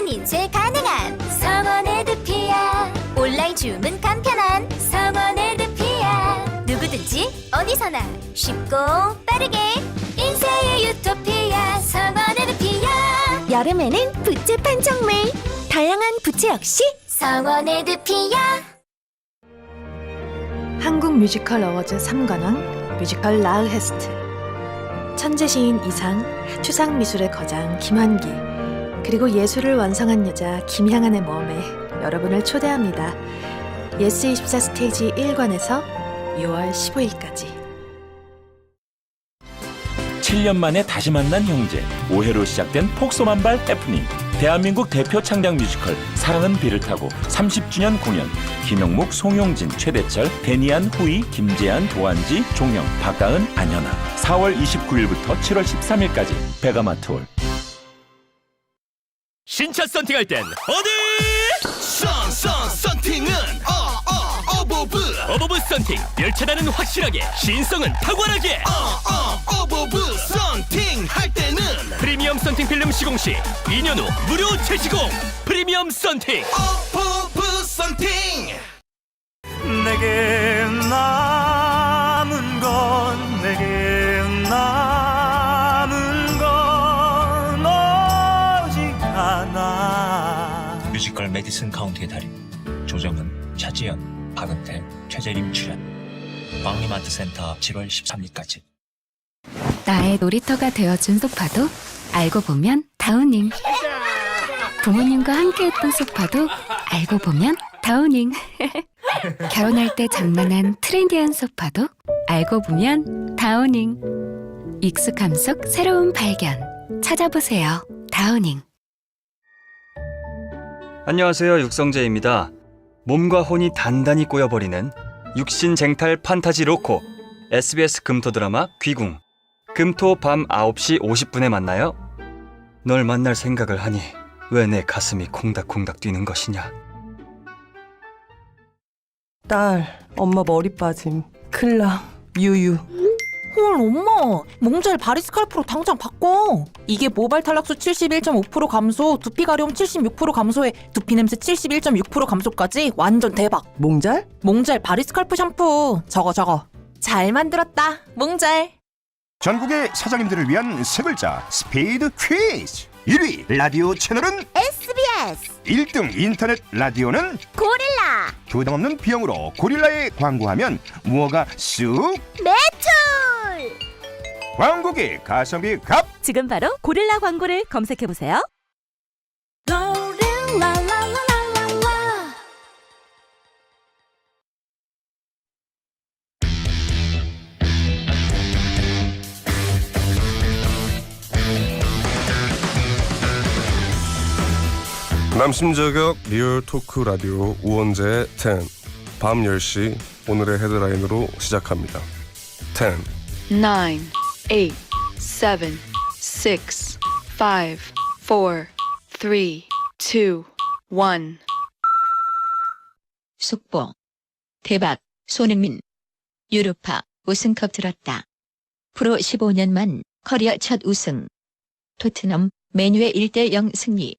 모든 인쇄 가능한 성원 에드피아. 온라인 주문 간편한 성원 에드피아. 누구든지 어디서나 쉽고 빠르게 인쇄의 유토피아 성원 에드피아. 여름에는 부채 판촉물. 다양한 부채 역시 성원 에드피아. 한국 뮤지컬 어워즈 3관왕 뮤지컬 라흐헤스트, 천재 시인 이상, 추상 미술의 거장 김환기, 그리고 예술을 완성한 여자 김향안의 모험에 여러분을 초대합니다. 예스24 스테이지 1관에서 6월 15일까지. 7년 만에 다시 만난 형제, 오해로 시작된 폭소만발 해프닝. 대한민국 대표 창작 뮤지컬 사랑은 비를 타고 30주년 공연. 김영묵, 송용진, 최대철, 데니안, 후이, 김재한, 도한지, 종영, 박가은, 안현아. 4월 29일부터 7월 13일까지 베가마트홀. 신차 썬팅할 땐 어디? 썬팅은 어버브 썬팅. 열차단은 확실하게, 신성은 탁월하게. 어버브 썬팅 할 때는 프리미엄 썬팅 필름 시공 시 2년 후 무료 재시공. 프리미엄 썬팅. 어버브 썬팅. 내게 남은 건 오직 하나. 뮤지컬 메디슨 카운티의 달인. 조정은, 차지연, 박은태, 최재림 출연. 왕림아트센터 7월 13일까지. 나의 놀이터가 되어준 소파도 알고 보면 다우닝. 부모님과 함께했던 소파도 알고 보면 다우닝. 결혼할 때 장만한 트렌디한 소파도 알고 보면 다우닝. 익숙함 속 새로운 발견. 찾아보세요. 다우닝. 안녕하세요, 육성재입니다. 몸과 혼이 단단히 꼬여버리는 육신쟁탈 판타지 로코, SBS 금토 드라마 귀궁. 금토 밤 9시 50분에 만나요. 널 만날 생각을 하니 왜 내 가슴이 콩닥콩닥 뛰는 것이냐. 딸, 엄마 머리 빠짐. 클라, 유유. 헐, 엄마, 몽젤 바리스칼프로 당장 바꿔. 이게 모발 탈락수 71.5% 감소, 두피 가려움 76% 감소에 두피 냄새 71.6% 감소까지 완전 대박. 몽잘? 몽젤 바리스칼프 샴푸. 저거 잘 만들었다, 몽젤. 전국의 사장님들을 위한 세 글자 스피드 퀴즈. 1위 라디오 채널은 SBS. 1등 인터넷 라디오는 고릴라. 부담 없는 비용으로 고릴라에 광고하면 무허가 쑥 매출. 광고기 가성비 갑. 지금 바로 고릴라 광고를 검색해보세요. 남심저격 리얼 토크 라디오 우원재 10. 밤 10시 오늘의 헤드라인으로 시작합니다. 10, 9, 8, 7, 6, 5, 4, 3, 2, 1. 속보. 대박. 손흥민. 유로파 우승컵 들었다. 프로 15년 만 커리어 첫 우승. 토트넘 맨유의 1대0 승리.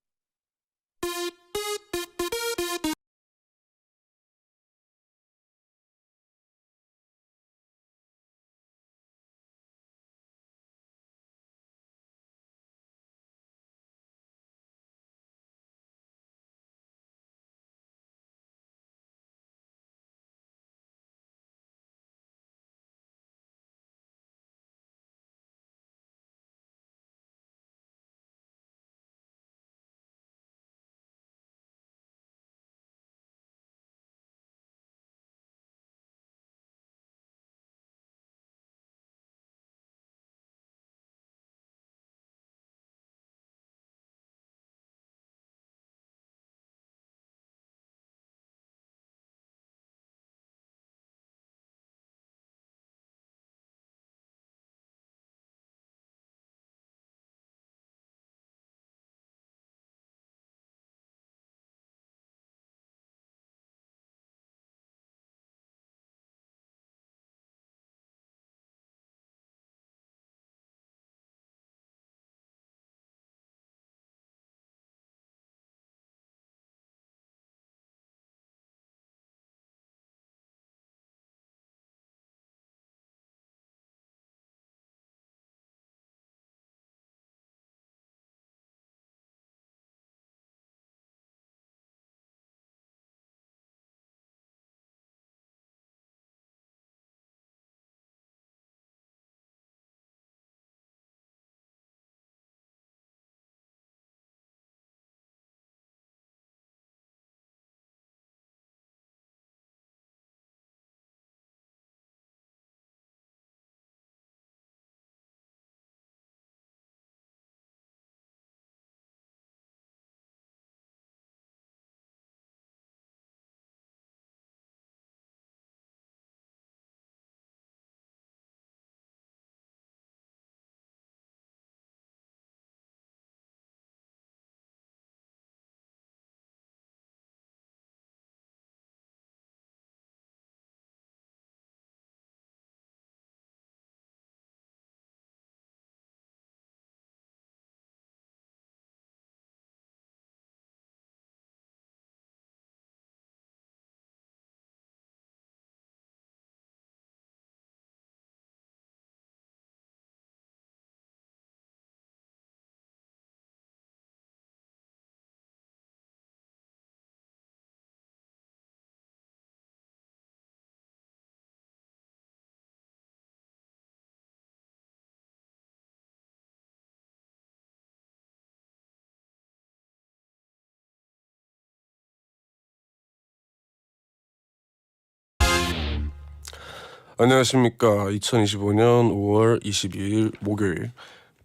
안녕하십니까. 2025년 5월 22일 목요일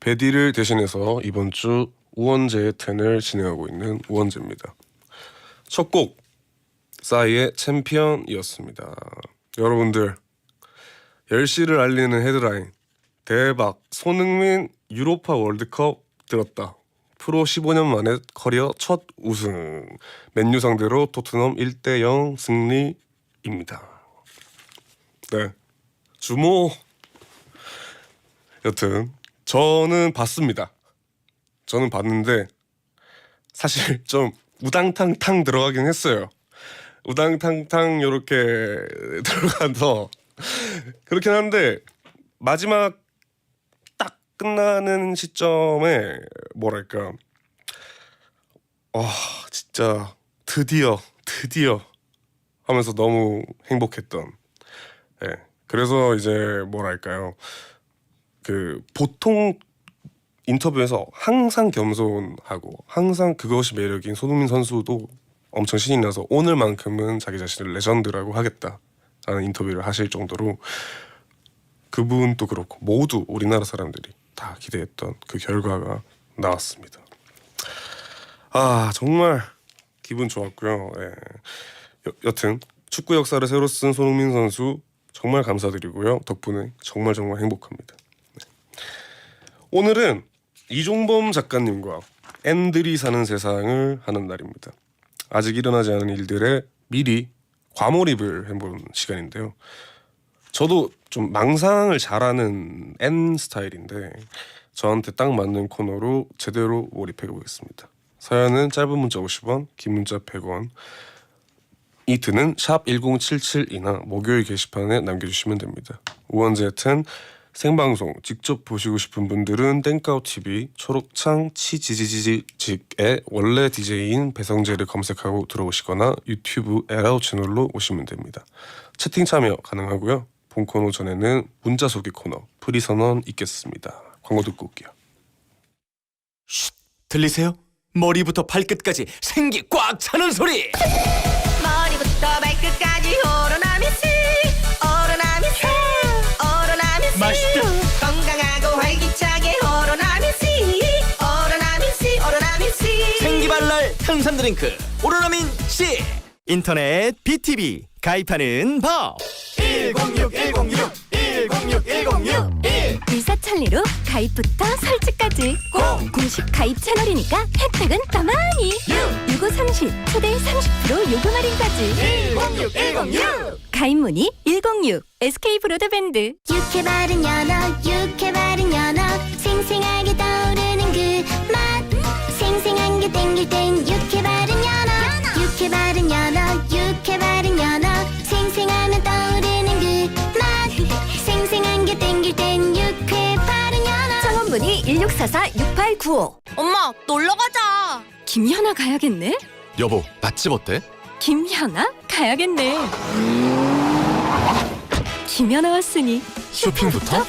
베디를 대신해서 이번 주 우원재의 텐을 진행하고 있는 우원재입니다. 첫 곡 싸이의 챔피언이었습니다. 여러분들 10시를 알리는 헤드라인 대박 손흥민 유로파 월드컵 들었다. 프로 15년 만에 커리어 첫 우승. 맨유 상대로 토트넘 1대0 승리입니다. 네, 주모. 여튼 저는 봤습니다. 저는 봤는데 사실 좀 우당탕탕 들어가긴 했어요. 우당탕탕 요렇게 들어가서 그렇긴 한데 마지막 딱 끝나는 시점에 뭐랄까 진짜 드디어 하면서 너무 행복했던. 예. 그래서 이제 뭐랄까요, 그 보통 인터뷰에서 항상 겸손하고 항상 그것이 매력인 손흥민 선수도 엄청 신이 나서 오늘만큼은 자기 자신을 레전드라고 하겠다라는 인터뷰를 하실 정도로 그분도 그렇고 모두 우리나라 사람들이 다 기대했던 그 결과가 나왔습니다. 아, 정말 기분 좋았고요. 예. 여튼 축구 역사를 새로 쓴 손흥민 선수 정말 감사드리고요. 덕분에 정말 행복합니다. 네. 오늘은 이종범 작가님과 앤들이 사는 세상을 하는 날입니다. 아직 일어나지 않은 일들에 미리 과몰입을 해보는 시간인데요. 저도 좀 망상을 잘하는 앤 스타일인데 저한테 딱 맞는 코너로 제대로 몰입해보겠습니다. 사연은 짧은 문자 50원, 긴 문자 100원, 이 드는 샵 1077이나 목요일 게시판에 남겨주시면 됩니다. 우원재의 텐 생방송 직접 보시고 싶은 분들은 땡카우TV 초록창 치지지지직의 원래 DJ인 배성재를 검색하고 들어오시거나 유튜브 에라우 채널로 오시면 됩니다. 채팅 참여 가능하고요. 본 코너 전에는 문자 소개 코너 프리선언 있겠습니다. 광고 듣고 올게요. 들리세요? 머리부터 발끝까지 생기 꽉 차는 소리. 머리부터 발끝까지 오로나미스 오로나미스 오로나미스 맛있다. 건강하고 활기차게 오로나미스 오로나미스 오로나미스 생기발랄 탄산 드링크 오로나민 C. 인터넷 BTV 가입하는 법. 106 일사천리로 가입부터 설치까지 공식 가입 채널이니까 혜택은 더 많이 6530 최대 30% 요금 할인까지 106 가입 문의 106 SK브로드밴드 육회 바른 연어 육회 바른 연어 생생하게 떠오르는 그 맛 생생한 게 땡길 땐 육회 바른 연어 육회 바른 연어 육회 바른 연어 생생하면 떠오르는 그 맛 생생한 게 땡길 땐 육회 바른 연어 창원문의 1644-6895 엄마 놀러가자 김연아 가야겠네 여보, 맛집 어때? 김연아 가야겠네 김연아 왔으니 쇼핑부터?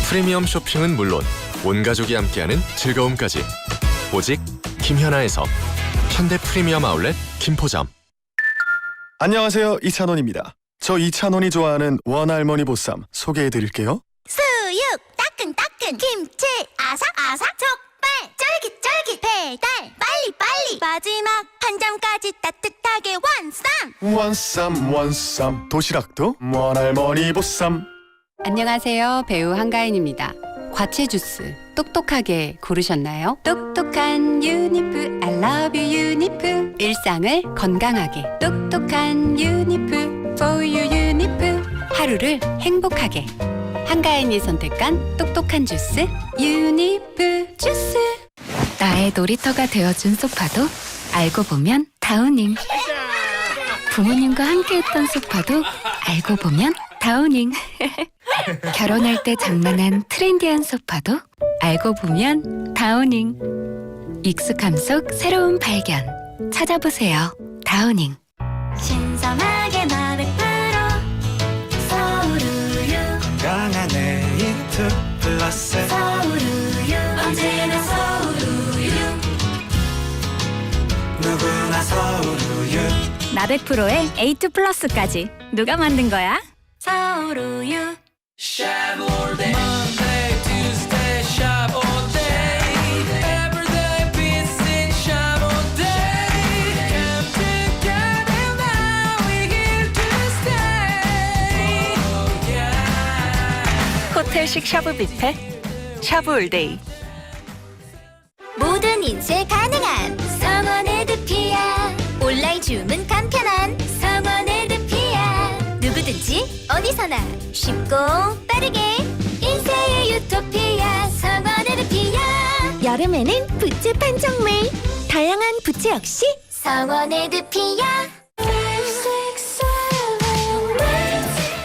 프리미엄 쇼핑은 물론 온 가족이 함께하는 즐거움까지 오직 김현아에서 현대 프리미엄 아울렛 김포점. 안녕하세요, 이찬원입니다. 저 이찬원이 좋아하는 원할머니 보쌈 소개해드릴게요. 수육 따끈따끈 김치 아삭아삭 족발 쫄깃쫄깃 배달 빨리빨리 마지막 한 점까지 따뜻하게 완쌈 원쌈 도시락도 원할머니 보쌈. 안녕하세요. 배우 한가인입니다. 과채 주스 똑똑하게 고르셨나요? 똑똑한 유니프 I love you 유니프 일상을 건강하게 똑똑한 유니프 for you 유니프 하루를 행복하게 한가인이 선택한 똑똑한 주스 유니프 주스 나의 놀이터가 되어준 소파도 알고 보면 다우닝 부모님과 함께했던 소파도 알고 보면 다우닝 결혼할 때 장만한 트렌디한 소파도 알고 보면 다우닝 익숙함 속 새로운 발견 찾아보세요. 다우닝 신선하게 마백 프로 서울우유 건강한 에이트 플러스 서울우유 언제나 서울우유 누구나 서울우유 나백 프로의 A2 플러스까지 누가 만든 거야? 서울우유 호텔식 샤브 뷔페 샤브 올데이. 모든 인쇄 가능한 성원 에드피아 온라인 주문 간편한 성원 에드피아 누구든지 어디서나 쉽고 빠르게 인쇄의 유토피아 성원 에드피아 여름에는 부츠 판촉물 다양한 부츠 역시 성원 에드피아.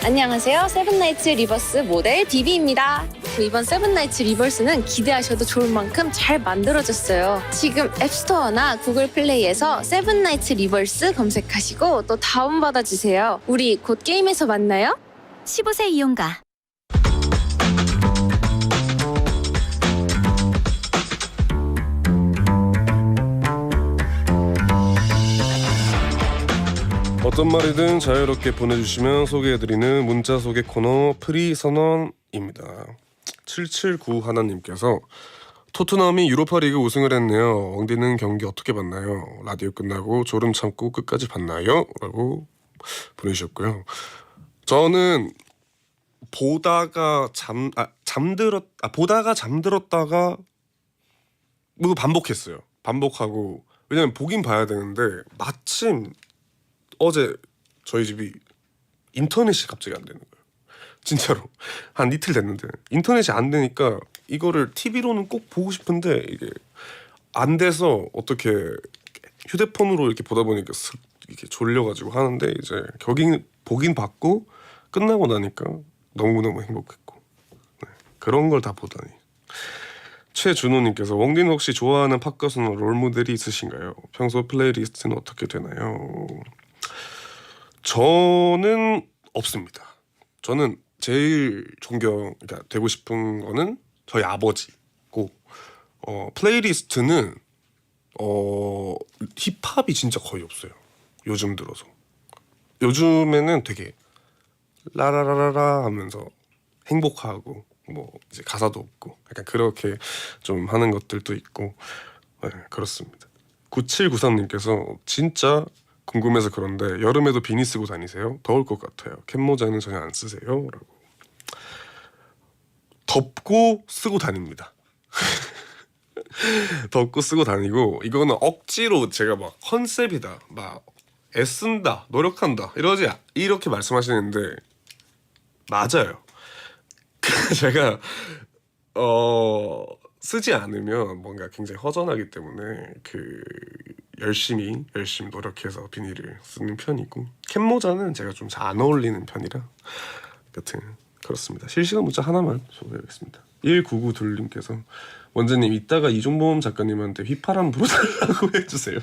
안녕하세요. 세븐나이츠 리버스 모델 비비입니다. 이번 세븐나이츠 리버스는 기대하셔도 좋을 만큼 잘 만들어졌어요. 지금 앱스토어나 구글 플레이에서 세븐나이츠 리버스 검색하시고 또 다운받아주세요. 우리 곧 게임에서 만나요. 15세 이용가. 어떤 말이든 자유롭게 보내주시면 소개해드리는 문자 소개 코너 프리선언입니다. 779 하나님께서 토트넘이 유로파리그 우승을 했네요. 엉디는 경기 어떻게 봤나요? 라디오 끝나고 졸음 참고 끝까지 봤나요? 라고 보내주셨고요. 저는 보다가 잠들었다가 뭐 반복했어요. 반복하고 왜냐면 보긴 봐야 되는데 마침 어제 저희 집이 인터넷이 갑자기 안 되는 거예요. 진짜로 한 이틀 됐는데 인터넷이 안 되니까 이거를 TV로는 꼭 보고 싶은데 이게 안 돼서 어떻게 휴대폰으로 이렇게 보다 보니까 슥 이렇게 졸려가지고 하는데 이제 겨긴 보긴 봤고 끝나고 나니까 너무너무 행복했고 네, 그런 걸 다 보다니. 최준호님께서 웡디는 혹시 좋아하는 팝 가수나 롤모델이 있으신가요? 평소 플레이리스트는 어떻게 되나요? 저는 없습니다. 저는 제일 그러니까 되고 싶은 거는 저희 아버지고 플레이리스트는 힙합이 진짜 거의 없어요. 요즘 들어서. 요즘에는 되게 라라라라라 하면서 행복하고 뭐 이제 가사도 없고 약간 그렇게 좀 하는 것들도 있고 네, 그렇습니다. 9793님께서 진짜 궁금해서 그런데 여름에도 비니 쓰고 다니세요? 더울 것 같아요. 캡모자는 전혀 안 쓰세요? 라고. 덥고 쓰고 다닙니다. 덥고 쓰고 다니고 이거는 억지로 제가 막 컨셉이다 막 애쓴다 노력한다 이렇게 말씀하시는데 맞아요. 제가 쓰지 않으면 뭔가 굉장히 허전하기 때문에 열심히 노력해서 비닐을 쓰는 편이고 캡모자는 제가 좀 잘 안 어울리는 편이라 여튼 그렇습니다. 실시간 문자 하나만 소개하겠습니다. 1992님께서 원장님 이따가 이종범 작가님한테 휘파람 불어달라고 해주세요.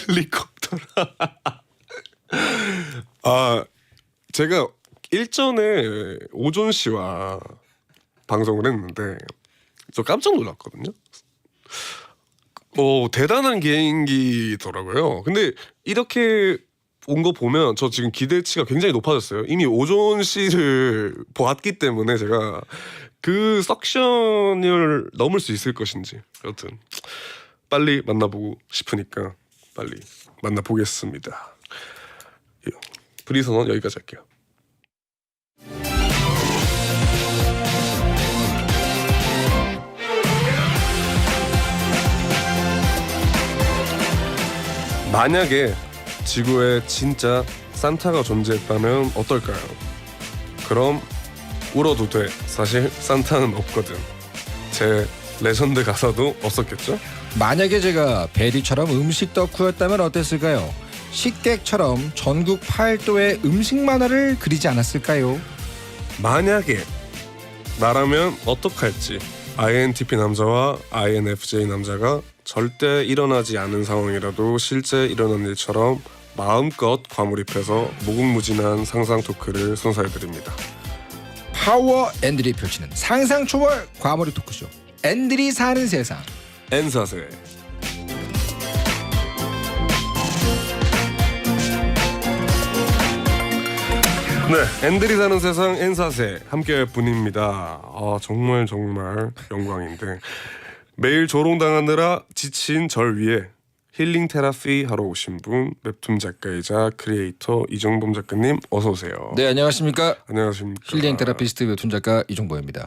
헬리콥터라. 제가 일전에 오존 씨와 방송을 했는데 저 깜짝 놀랐거든요. 대단한 개인기더라고요. 근데 이렇게 온 거 보면 저 지금 기대치가 굉장히 높아졌어요. 이미 오존 씨를 보았기 때문에 제가 그 석션을 넘을 수 있을 것인지 여튼 빨리 만나보고 싶으니까 빨리 만나보겠습니다. 프리선언 여기까지 할게요. 만약에 지구에 진짜 산타가 존재했다면 어떨까요? 그럼 울어도 돼. 사실 산타는 없거든. 제 레전드 가사도 없었겠죠? 만약에 제가 베리처럼 음식 덕후였다면 어땠을까요? 식객처럼 전국 8도의 음식 만화를 그리지 않았을까요? 만약에 나라면 어떡할지. INTP 남자와 INFJ 남자가 절대 일어나지 않은 상황이라도 실제 일어난 일처럼 마음껏 과몰입해서 무궁무진한 상상 토크를 선사해드립니다. 파워 앤들이 펼치는 상상 초월 과몰입 토크쇼 앤들이 사는 세상 N사세. 네, 앤들이 사는 세상 N사세 함께 분입니다. 아 정말 영광인데 매일 조롱당하느라 지친 절 위에 힐링 테라피 하러 오신 분 웹툰 작가이자 크리에이터 이종범 작가님 어서 오세요. 네, 안녕하십니까. 안녕하십니까. 힐링 테라피스트 웹툰 작가 이종범입니다.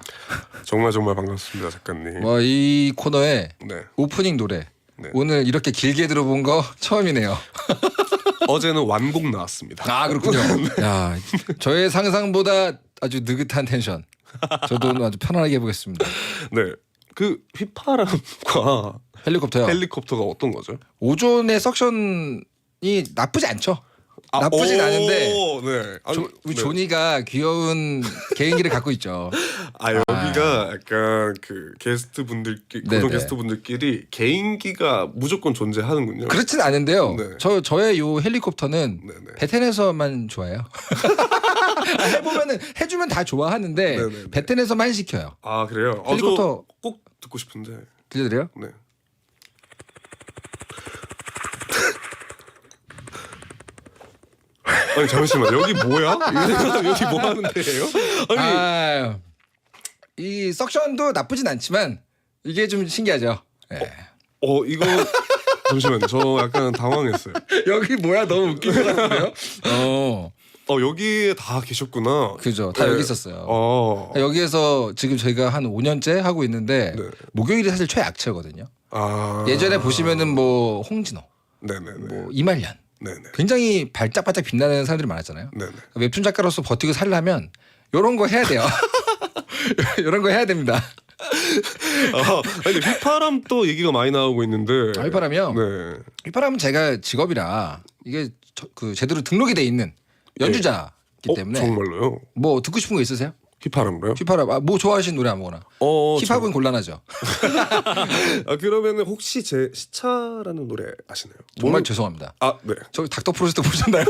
정말 반갑습니다, 작가님. 뭐 이 코너의 네. 오프닝 노래 네. 오늘 이렇게 길게 들어본 거 처음이네요. 어제는 완곡 나왔습니다. 아 그렇군요. 야, 저의 상상보다 아주 느긋한 텐션. 저도 오늘 아주 편안하게 해보겠습니다. 네, 그 휘파람과 헬리콥터요. 헬리콥터가 어떤 거죠? 오존의 석션이 나쁘지 않죠. 나쁘진 않은데 네. 우리 조니가 귀여운 개인기를 갖고 있죠. 여기가 약간 그 게스트 분들끼리 고정 네네. 게스트 분들끼리 개인기가 무조건 존재하는군요. 그렇진 않은데요. 네. 저의 요 헬리콥터는 베텐에서만 좋아해요. 해보면은 해주면 다 좋아하는데 네네네. 베텐에서만 시켜요. 아 그래요? 헬리콥터 저 꼭 듣고 싶은데. 들려드려요? 네. 아니 잠시만 여기 뭐야? 여기 뭐 하는 데예요? 아니 이 석션도 나쁘진 않지만 이게 좀 신기하죠. 네. 이거 잠시만 저 약간 당황했어요. 여기 뭐야 너무 웃긴 것 같은데요? 여기에 다 계셨구나. 그죠. 다 네. 여기 있었어요. 여기에서 지금 저희가 한 5년째 하고 있는데 목요일이 사실 최약체거든요. 예전에 보시면은 뭐 홍진호, 뭐 이말년 굉장히 발짝발짝 빛나는 사람들이 많았잖아요. 웹툰 작가로서 버티고 살려면 이런 거 해야 돼요. 이런 거 해야 됩니다. 근데 휘파람 또 얘기가 많이 나오고 있는데. 휘파람이요? 네. 휘파람은 제가 직업이라 이게 그 제대로 등록이 돼 있는 연주자이기 때문에. 정말로요? 뭐 듣고 싶은 거 있으세요? 휘파람으로요? 휘파람. 뭐 좋아하시는 노래 아무거나. 힙합은 곤란하죠. 그러면은 혹시 제 시차라는 노래 아시나요? 정말 죄송합니다. 네. 저 닥터 프로스트 보셨나요?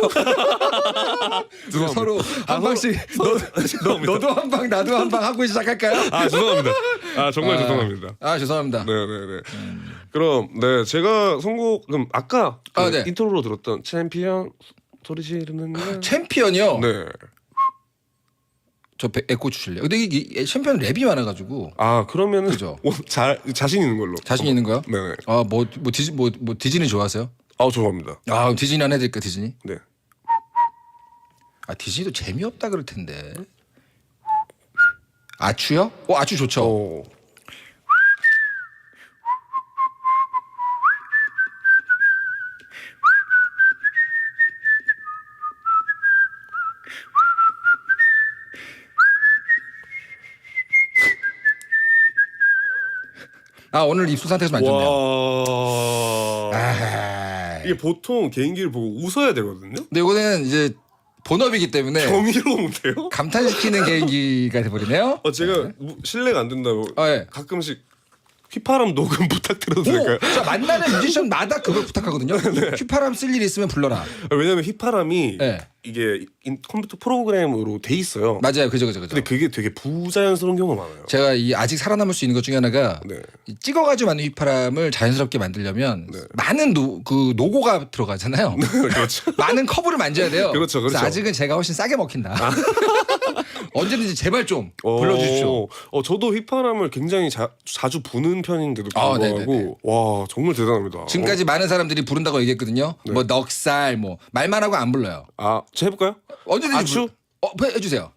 서로 한 방씩 너도 한 방 나도 한 방 하고 시작할까요? 죄송합니다. 정말 죄송합니다. 죄송합니다. 네네네. 그럼 제가 선곡 그럼 아까 인트로로 들었던 챔피언 소리 지르는 챔피언이요? 네. 저 에코 주실래요? 근데 이 챔피언 랩이 많아가지고. 그러면은 그죠? 자신 있는 걸로. 자신 있는 거요? 네네. 뭐 디즈니 좋아하세요? 좋아합니다. 디즈니 하나 해드릴까 디즈니? 네. 디즈니도 재미없다 그럴 텐데. 아추요? 아추 좋죠. 오늘 입술 상태가 좀 안 좋네요. 이게 보통 개인기를 보고 웃어야 되거든요. 근데 이거는 이제 본업이기 때문에 경이로운데요? 감탄시키는 개인기가 돼버리네요. 제가 실례가 안 된다고 네. 가끔씩 휘파람 녹음 부탁드려도 될까요? 저 만나는 뮤지션마다 그걸 부탁하거든요. 휘파람 쓸 일 있으면 불러라. 왜냐면 휘파람이 이게 컴퓨터 프로그램으로 돼 있어요. 맞아요. 그죠. 근데 그게 되게 부자연스러운 경우가 많아요. 제가 아직 살아남을 수 있는 것 중에 하나가 찍어가지고 만든 휘파람을 자연스럽게 만들려면 많은 그 노고가 들어가잖아요. 그렇죠. 많은 커브를 만져야 돼요. 그렇죠. 그래서 아직은 제가 훨씬 싸게 먹힌다. 언제든지 제발 좀 불러주십시오. 저도 휘파람을 굉장히 자주 부는 편인데도 불구하고 와 정말 대단합니다. 지금까지 많은 사람들이 부른다고 얘기했거든요. 뭐 넉살 뭐 말만 하고 안 불러요. 제가 해볼까요? 언제든지 아추? 해주세요.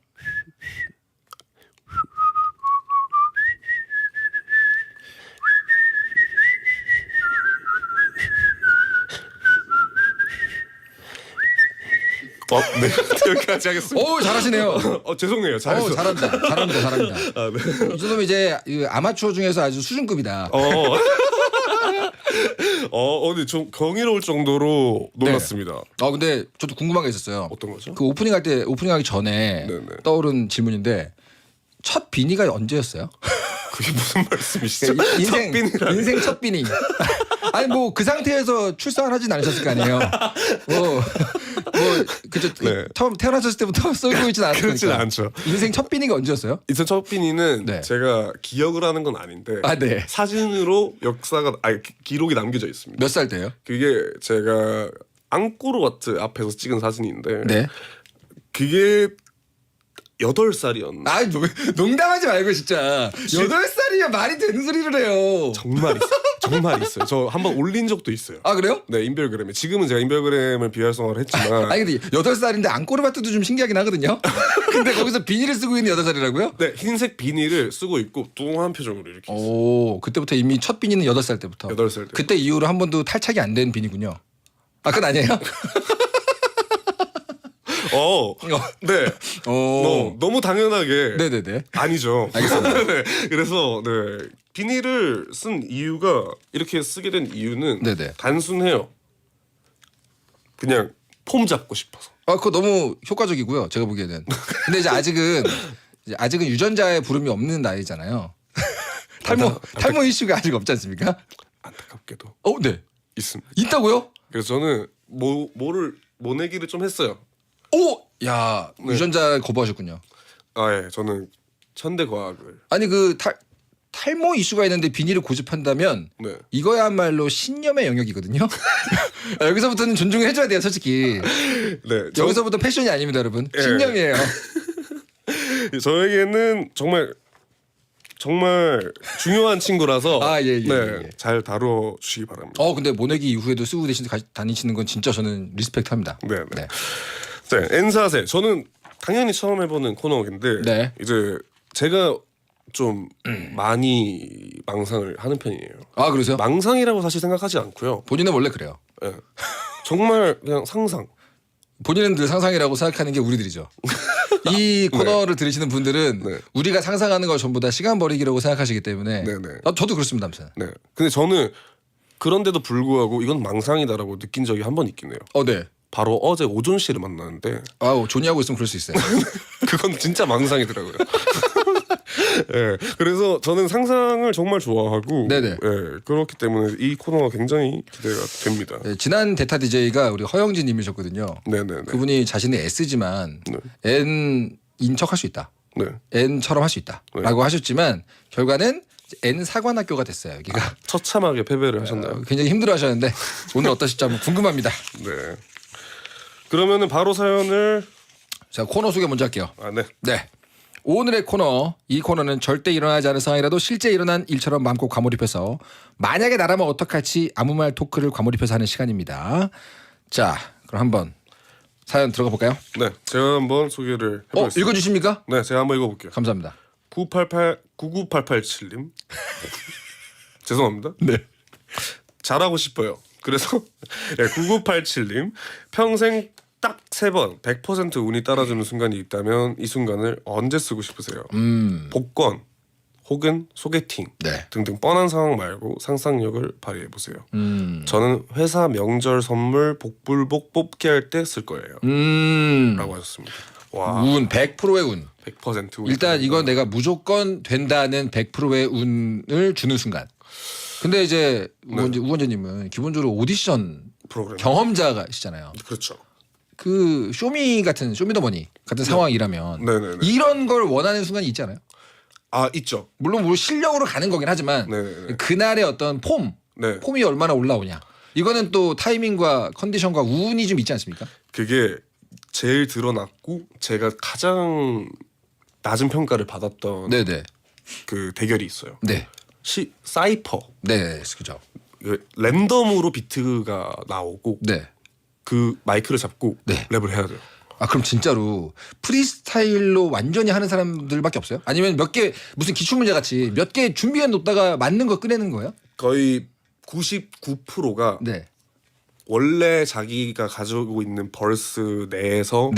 네. 여기까지 하겠습니다. 잘하시네요. 죄송해요. 잘했어. 잘합니다. 네. 이 정도면 이제 아마추어 중에서 아주 수준급이다. 근데 좀 경이로울 정도로 놀랐습니다. 근데 저도 궁금한 게 있었어요. 어떤 거죠? 그 오프닝하기 전에 떠오른 질문인데 첫 비니가 언제였어요? 그게 무슨 말씀이시죠? 인생 첫 비니. 아니 뭐 그 상태에서 출산을 하진 않으셨을 거 아니에요. 그죠. 처음 태어나셨을 때부터 썰고 있진 않았으니까. 그렇진 않죠. 인생 첫 비니가 언제였어요? 인생 첫 비니는 제가 기억을 하는 건 아닌데 사진으로 역사가 기록이 남겨져 있습니다. 몇 살 때요? 그게 제가 앙코르와트 앞에서 찍은 사진인데 그게 8살이었나? 아, 농담하지 말고 진짜 8살이면 말이 되는 소리를 해요. 정말 있어요. 저 한번 올린 적도 있어요. 아, 그래요? 네, 인별그램에. 지금은 제가 인별그램을 비활성화를 했지만 아니 근데 8살인데 앙꼬르바트도 좀 신기하긴 하거든요. 근데 거기서 비닐을 쓰고 있는 8살이라고요? 네, 흰색 비닐을 쓰고 있고 뚱한 표정으로 이렇게. 오, 그때부터 이미 첫 비니는 8살 때부터. 8살 때. 그때 이후로 한 번도 탈착이 안 된 비니군요. 아, 그건 아니에요? 네. 너무 당연하게. 네네네. 아니죠. 알겠습니다. 네. 그래서 네. 비닐을 쓴 이유가 이렇게 쓰게 된 이유는 네네. 단순해요. 그냥 폼 잡고 싶어서. 아, 그거 너무 효과적이고요. 제가 보기에는. 근데 이제 아직은 유전자의 부름이 없는 나이잖아요. 탈모 이슈가 아직 없지 않습니까? 안타깝게도. 네. 있습니다. 있다고요? 그래서 저는 모내기를 좀 했어요. 오! 야, 네. 유전자 거부하셨군요. 아, 예. 저는 천대과학을. 아니 탈모 이슈가 있는데 비닐을 고집한다면 네. 이거야말로 신념의 영역이거든요. 여기서부터는 존중을 해줘야 돼요, 솔직히. 네. 여기서부터 패션이 아닙니다, 여러분. 예. 신념이에요. 저에게는 정말 중요한 친구라서 예. 잘 다뤄주시기 바랍니다. 근데 모내기 이후에도 쓰고 다니시는 건 진짜 저는 리스펙트합니다. 네. N사세. 저는 당연히 처음 해보는 코너인데 이제 제가 좀 많이 망상을 하는 편이에요. 아, 그러세요? 망상이라고 사실 생각하지 않고요. 본인은 원래 그래요. 네. 정말 그냥 상상. 본인은 늘 상상이라고 생각하는 게 우리들이죠. 이 코너를 들으시는 분들은 우리가 상상하는 걸 전부 다 시간 버리기라고 생각하시기 때문에 저도 그렇습니다. 아무튼. 네. 근데 저는 그런데도 불구하고 이건 망상이다라고 느낀 적이 한 번 있긴 해요. 네. 바로 어제 오존 씨를 만났는데 조니하고 있으면 그럴 수 있어요. 그건 진짜 망상이더라고요. 네, 그래서 저는 상상을 정말 좋아하고 그렇기 때문에 이 코너가 굉장히 기대가 됩니다. 네, 지난 대타 DJ가 우리 허영진님이셨거든요. 네네네. 그분이 자신의 S지만 N인 척할 수 있다. N처럼 할 수 있다라고 하셨지만 결과는 N 사관학교가 됐어요. 여기가 처참하게 패배를 하셨나요? 굉장히 힘들어하셨는데 오늘 어떠실지 한번 궁금합니다. 네. 그러면은 바로 사연을 코너 소개 먼저 할게요. 네. 오늘의 코너, 이 코너는 절대 일어나지 않은 상황이라도 실제 일어난 일처럼 마음껏 과몰입해서 만약에 나라면 어떡할지 아무 말 토크를 과몰입해서 하는 시간입니다. 자, 그럼 한번 사연 들어가 볼까요? 네, 제가 한번 소개를 해보겠습니다. 읽어주십니까? 네, 제가 한번 읽어볼게요. 감사합니다. 99887님 죄송합니다. 네. 잘하고 싶어요. 그래서 9987님 평생 딱 3번 100% 운이 따라주는 순간이 있다면 이 순간을 언제 쓰고 싶으세요? 복권 혹은 소개팅 등등 뻔한 상황 말고 상상력을 발휘해보세요. 저는 회사 명절 선물 복불복 뽑기 할 때 쓸 거예요. 라고 하셨습니다. 와. 운 100%의 운. 100% 운. 일단 이건 내가 무조건 된다는 100%의 운을 주는 순간. 근데 이제 우원재님은 기본적으로 오디션 프로그램 경험자시잖아요. 그렇죠. 그 쇼미 같은 쇼미더머니 같은 상황이라면 이런 걸 원하는 순간이 있지 않아요? 아, 있죠. 물론 실력으로 가는 거긴 하지만 그날의 어떤 폼이 얼마나 올라오냐. 이거는 또 타이밍과 컨디션과 운이 좀 있지 않습니까? 그게 제일 드러났고 제가 가장 낮은 평가를 받았던 그 대결이 있어요. 사이퍼. 네, 그죠. 랜덤으로 비트가 나오고 그 마이크를 잡고 랩을 해야 돼요. 아, 그럼 진짜로 프리스타일로 완전히 하는 사람들밖에 없어요? 아니면 몇 개 무슨 기출문제 같이 몇 개 준비해 놓다가 맞는 거 꺼내는 거예요? 거의 99%가 원래 자기가 가지고 있는 벌스 내에서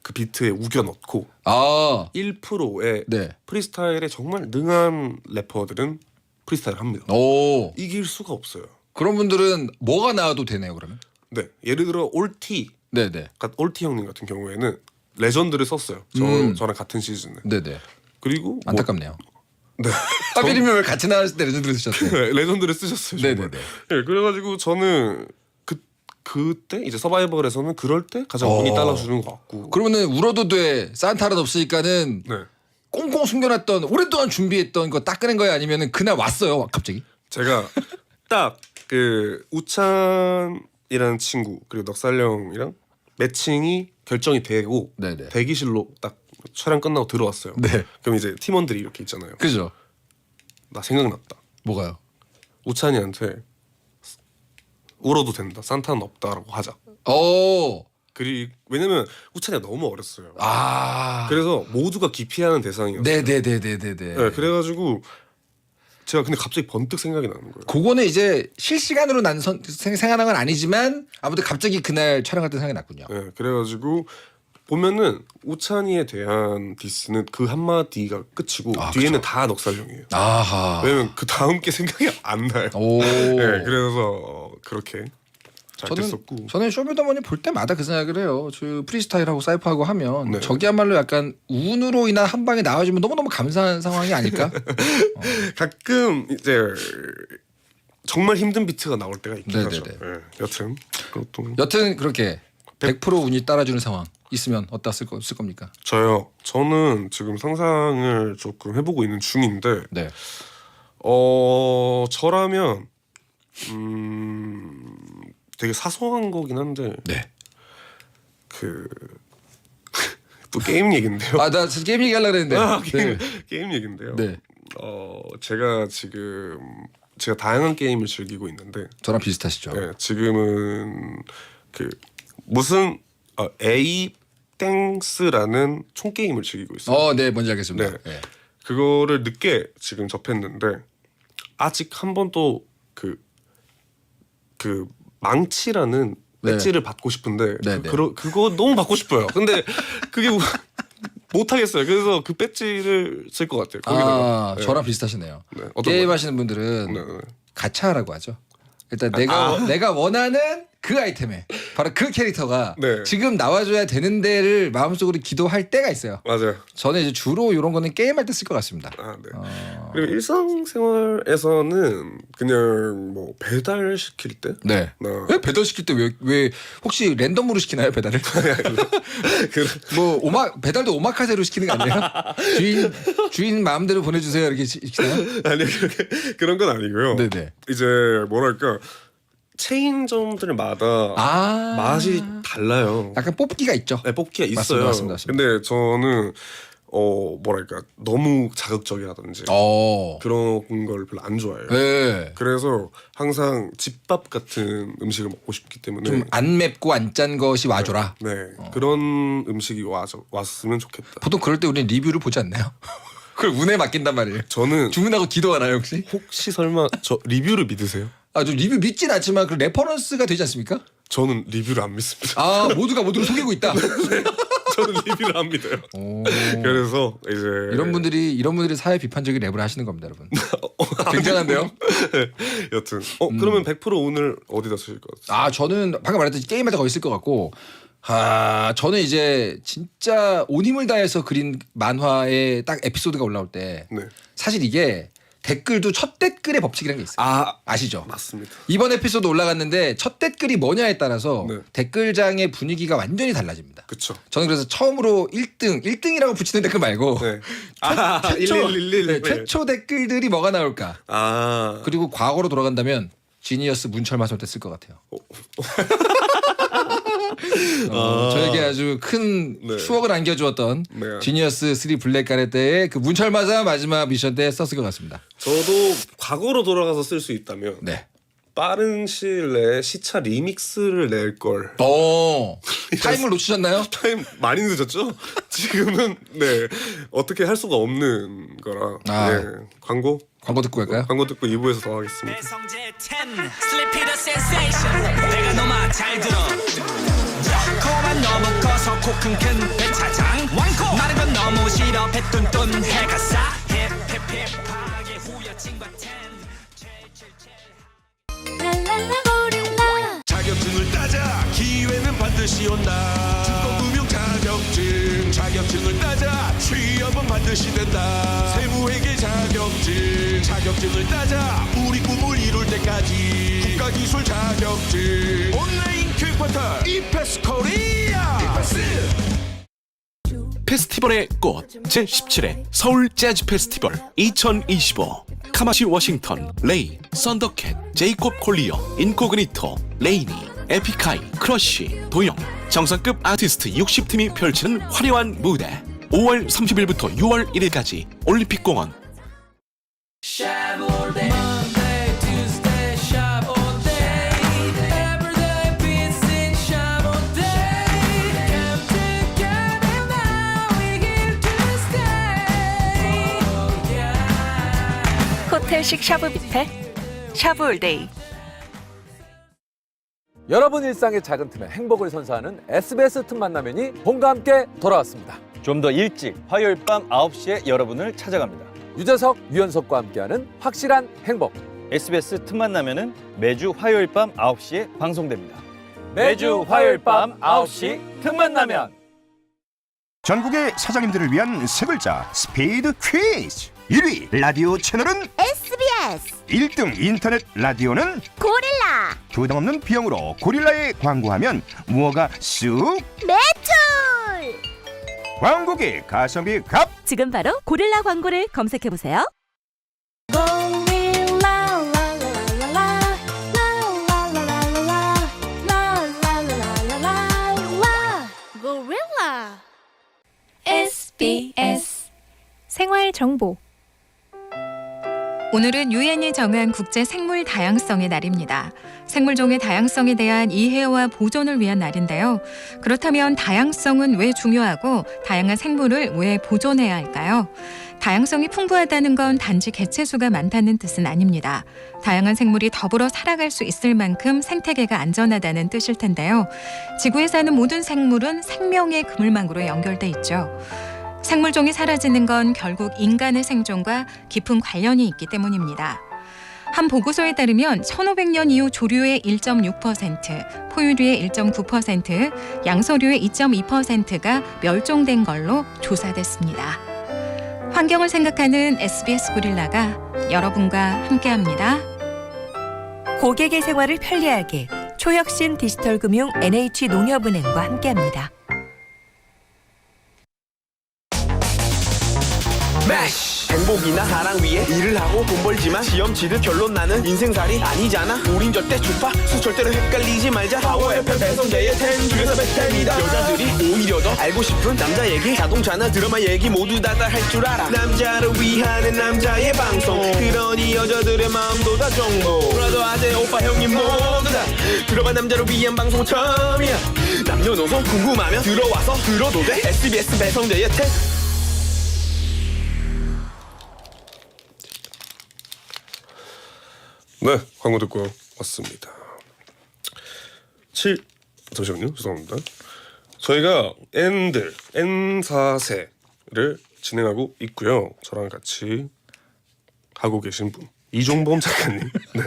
그 비트에 우겨 넣고 1%의 프리스타일에 정말 능한 래퍼들은 프리스타일 합니다. 이길 수가 없어요. 그런 분들은 뭐가 나와도 되네요, 그러면? 네, 예를 들어 올티, 올티 형님 같은 경우에는 레전드를 썼어요. 저랑 같은 시즌에. 그리고 안타깝네요. 네. 하필이면 왜 같이 나왔을 때 레전드를 쓰셨어요? 레전드를 쓰셨어요. 정말. 네, 그래가지고 저는 그때 이제 서바이벌에서는 그럴 때 가장 운이 따라주는 것 같고. 그러면은 울어도 돼. 산타는 없으니까는 꽁꽁 숨겨놨던 오랫동안 준비했던 거 딱 꺼낸 거야? 아니면은 그날 왔어요, 갑자기? 제가 딱 그 우찬이라는 친구 그리고 넉살령이랑 매칭이 결정이 되고 대기실로 딱 촬영 끝나고 들어왔어요. 네. 그럼 이제 팀원들이 이렇게 있잖아요. 그죠? 나 생각났다. 뭐가요? 우찬이한테 울어도 된다. 산타는 없다라고 하자. 오. 왜냐면 우찬이가 너무 어렸어요. 아. 그래서 모두가 기피하는 대상이었어요. 네네네네네. 네, 그래가지고 제가 근데 갑자기 번뜩 생각이 나는 거예요. 그거는 이제 실시간으로 난 생각한 건 아니지만 아무튼 갑자기 그날 촬영할 때 생각이 났군요. 네, 그래가지고 보면은 우찬이에 대한 디스는 그 한마디가 끝이고 뒤에는 다 넉살용이에요. 아하. 왜냐면 그 다음 게 생각이 안 나요. 오. 네, 그래서 그렇게 잘 됐었고. 저는 쇼미더머니 볼 때마다 그 생각을 해요. 저 프리스타일하고 사이프하고 하면 네. 저기야말로 약간 운으로 인한 한 방에 나와주면 너무너무 감사한 상황이 아닐까? 가끔 이제 정말 힘든 비트가 나올 때가 있긴 네네네. 하죠. 네, 여튼 그것도 여튼 그렇게 100% 운이 따라주는 상황 있으면 어디다 쓸 겁니까? 저는 지금 상상을 조금 해보고 있는 중인데 네. 저라면 되게 사소한 거긴 한데 네. 또 게임 얘긴데요. 아, 나 게임 얘기하려고 했는데. 게임 얘긴데요. 네. 제가 다양한 게임을 즐기고 있는데 저랑 비슷하시죠? 네, 지금은 무슨 A 땡스라는 총 게임을 즐기고 있어요. 네, 뭔지 알겠습니다. 네. 네. 그거를 늦게 지금 접했는데 아직 한 번도 그 망치라는 배지를 받고 싶은데 그거 너무 받고 싶어요. 근데 그게 못 하겠어요. 그래서 그 배지를 쓸 것 같아요. 거기다가. 저랑 비슷하시네요. 네, 게임 하시는 분들은 가차라고 하죠. 일단 내가 원하는 그 아이템에 바로 그 캐릭터가 지금 나와줘야 되는 데를 마음속으로 기도할 때가 있어요. 맞아요. 저는 이제 주로 이런 거는 게임할 때 쓸 것 같습니다. 네. 그리고 일상생활에서는 그냥 뭐 배달 시킬 때. 네. 왜 배달 시킬 때 왜 혹시 랜덤으로 시키나요 배달을? 뭐 배달도 오마카세로 시키는 거 아니에요? 주인 마음대로 보내주세요 이렇게 시키나요? 아니요 그런 건 아니고요. 네네. 이제 뭐랄까. 체인점들마다 맛이 달라요. 약간 뽑기가 있죠. 네, 뽑기가 있어요. 맞습니다. 근데 저는 뭐랄까 너무 자극적이라든지 그런 걸 별로 안 좋아해요. 네. 그래서 항상 집밥 같은 음식을 먹고 싶기 때문에 좀 안 맵고 안 짠 것이 와줘라. 네, 그런 음식이 왔으면 좋겠다. 보통 그럴 때 우리는 리뷰를 보지 않나요? 그걸 운에 맡긴단 말이에요. 저는 주문하고 기도하나요 혹시? 혹시 설마 저 리뷰를 믿으세요? 저 리뷰 믿진 않지만 그 레퍼런스가 되지 않습니까? 저는 리뷰를 안 믿습니다. 모두가 모두를 속이고 있다. 네, 저는 리뷰를 안 믿어요. 그래서 이제 이런 분들이 사회 비판적인 랩을 하시는 겁니다, 여러분. 굉장한데요? 네, 여튼 그러면 100% 오늘 어디다 쓰실 것 같아요? 저는 방금 말했듯이 게임할 때 거의 쓸 것 같고 저는 이제 진짜 온 힘을 다해서 그린 만화의 딱 에피소드가 올라올 때 사실 이게 댓글도 첫 댓글의 법칙이라는 게 있어요. 아시죠? 맞습니다. 이번 에피소드 올라갔는데 첫 댓글이 뭐냐에 따라서 댓글장의 분위기가 완전히 달라집니다. 그렇죠. 저는 그래서 처음으로 1등이라고 붙이는 댓글 말고 최초 댓글들이 뭐가 나올까? 그리고 과거로 돌아간다면 지니어스 문철마솔 때 쓸 것 같아요. 저에게 아주 큰 추억을 안겨주었던 지니어스 3 블랙 가레 때의 그 문철마사 마지막 미션 때 썼을 것 같습니다. 저도 과거로 돌아가서 쓸 수 있다면 빠른 시일 내에 시차 리믹스를 낼 걸. 타임을 놓치셨나요? 타임 많이 늦었죠? 지금은 어떻게 할 수가 없는 거라. 광고 듣고 갈까요? 광고 듣고 2부에서 더 하겠습니다. 내가 너만 잘 들어. 코만 너무 커서 코 큰 배차장 왕코 마른 건 너무 싫어 배 뚠뚠 해가 싸 힙힙힙하게 후려친 버튼 자격증을 따자 기회는 반드시 온다 국가금융 자격증을 따자 취업은 반드시 된다 세무회계 자격증을 따자 우리 꿈을 이룰 때까지 국가기술 자격증 온라인 교육 포털 이패스 코리아 페스티벌의 꽃 제17회 서울 재즈 페스티벌 2025 카마시 워싱턴, 레이, 썬더캣, 제이콥 콜리어, 인코그니토, 레이니, 에픽하이, 크러쉬, 도영 정상급 아티스트 60팀이 펼치는 화려한 무대 5월 30일부터 6월 1일까지 올림픽공원. 호텔식 샤브 뷔페 샤브올데이. 여러분 일상의 작은 틈에 행복을 선사하는 SBS 틈 만나면이 봄과 함께 돌아왔습니다. 좀 더 일찍 화요일 밤 9시에 여러분을 찾아갑니다. 유재석, 유연석과 함께하는 확실한 행복. SBS 틈 만나면은 매주 화요일 밤 9시에 방송됩니다. 매주 화요일 밤 9시 틈 만나면. 전국의 사장님들을 위한 세 글자 스피드 퀴즈. 1위 라디오 채널은 SBS 1등 인터넷 라디오는 고릴라 부담 없는 비용으로 고릴라에 광고하면 무허가 쑥 매출. 광고기 가성비 갑. 지금 바로 고릴라 광고를 검색해보세요. 고릴라 SBS 생활 정보. 오늘은 유엔이 정한 국제 생물 다양성의 날입니다. 생물종의 다양성에 대한 이해와 보존을 위한 날인데요. 그렇다면 다양성은 왜 중요하고 다양한 생물을 왜 보존해야 할까요? 다양성이 풍부하다는 건 단지 개체수가 많다는 뜻은 아닙니다. 다양한 생물이 더불어 살아갈 수 있을 만큼 생태계가 안전하다는 뜻일 텐데요. 지구에 사는 모든 생물은 생명의 그물망으로 연결돼 있죠. 생물종이 사라지는 건 결국 인간의 생존과 깊은 관련이 있기 때문입니다. 한 보고서에 따르면 1500년 이후 조류의 1.6%, 포유류의 1.9%, 양서류의 2.2%가 멸종된 걸로 조사됐습니다. 환경을 생각하는 SBS 고릴라가 여러분과 함께합니다. 고객의 생활을 편리하게 초혁신 디지털금융 NH농협은행과 함께합니다. 행복이나 사랑 위해 일을 하고 돈 벌지만 시험 치듯 결론 나는 인생살이 아니잖아. 우린 절대 주파수 절대로 헷갈리지 말자. 파워 FM 배성재의 10 중에서 베스트입니다. 여자들이 오히려 더 알고 싶은 남자 얘기, 자동차나 드라마 얘기 모두 다 할 줄 알아. 남자를 위하는 남자의 방송, 그러니 여자들의 마음도 다 정보. 브라더 아재 오빠 형님 모두 다 들어봐. 남자를 위한 방송 처음이야. 남녀노소 궁금하면 들어와서 들어도 돼. SBS 배성재의 10. 네, 광고 듣고 왔습니다. 잠시만요. 죄송합니다. 저희가 N4세를 진행하고 있고요. 저랑 같이 하고 계신 분 이종범 작가님. 네.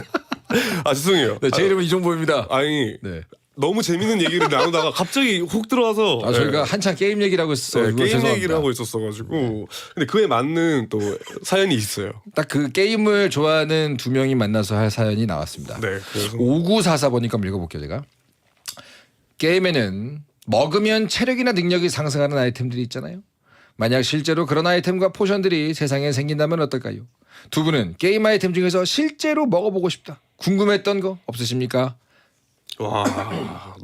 아 죄송해요. 네, 제 이름은 이종범입니다. 아니 네. 너무 재밌는 얘기를 나누다가 갑자기 훅 들어와서 저희가 한창 게임 얘기를 하고 있었어요. 게임 죄송합니다. 얘기를 하고 있었어가지고 근데 그에 맞는 또 사연이 있어요. 딱 그 게임을 좋아하는 두 명이 만나서 할 사연이 나왔습니다. 네, 그래서 5944번이니까 한번 읽어볼게요. 제가 게임에는 먹으면 체력이나 능력이 상승하는 아이템들이 있잖아요. 만약 실제로 그런 아이템과 포션들이 세상에 생긴다면 어떨까요? 두 분은 게임 아이템 중에서 실제로 먹어보고 싶다, 궁금했던 거 없으십니까? 와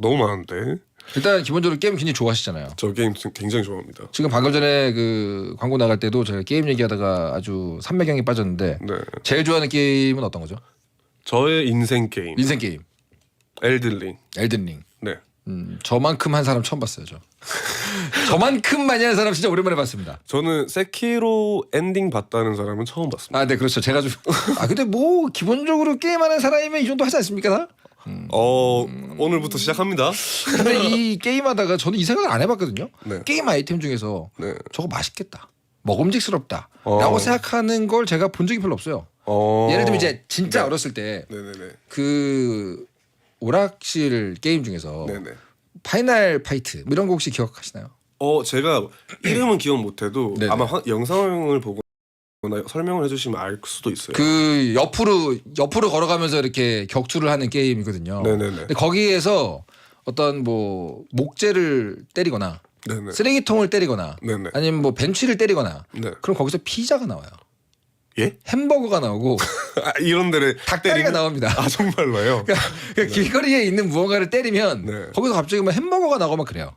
너무 많은데. 일단 기본적으로 게임 굉장히 좋아하시잖아요. 저 게임 굉장히 좋아합니다. 지금 방금 전에 그 광고 나갈 때도 제가 게임 얘기하다가 아주 삼매경에 빠졌는데 네. 제일 좋아하는 게임은 어떤 거죠? 저의 인생 게임. 인생 게임. 엘든링. 엘든링. 네. 저만큼 한 사람 처음 봤어요. 저만큼 많이 한 사람 진짜 오랜만에 봤습니다. 저는 세키로 엔딩 봤다는 사람은 처음 봤습니다. 아, 네, 그렇죠. 제가 좀 근데 뭐 기본적으로 게임하는 사람이면 이 정도 하지 않습니까? 다? 오늘부터 시작합니다. 근데 이 게임하다가 저는 이 생각을 안 해봤거든요. 네. 게임 아이템 중에서 네. 저거 맛있겠다, 먹음직스럽다 라고 생각하는 걸 제가 본 적이 별로 없어요. 예를 들면 이제 진짜 네. 어렸을 때 네네네. 그 오락실 게임 중에서 네네. 파이널 파이트 뭐 이런 거 혹시 기억하시나요? 제가 이름은 기억 못해도 네네. 아마 영상을 보고 설명을 해주시면 알 수도 있어요. 그 옆으로 걸어가면서 이렇게 격투를 하는 게임이거든요. 네네네. 근데 거기에서 어떤 뭐 목재를 때리거나 네네. 쓰레기통을 때리거나 네네. 아니면 뭐 벤치를 때리거나 네. 그럼 거기서 피자가 나와요. 예? 햄버거가 나오고 이런 데를 닭다리가 나옵니다. 아 정말로요? 그러니까 길거리에 있는 무언가를 때리면 네. 거기서 갑자기 막 햄버거가 나오고 막 그래요.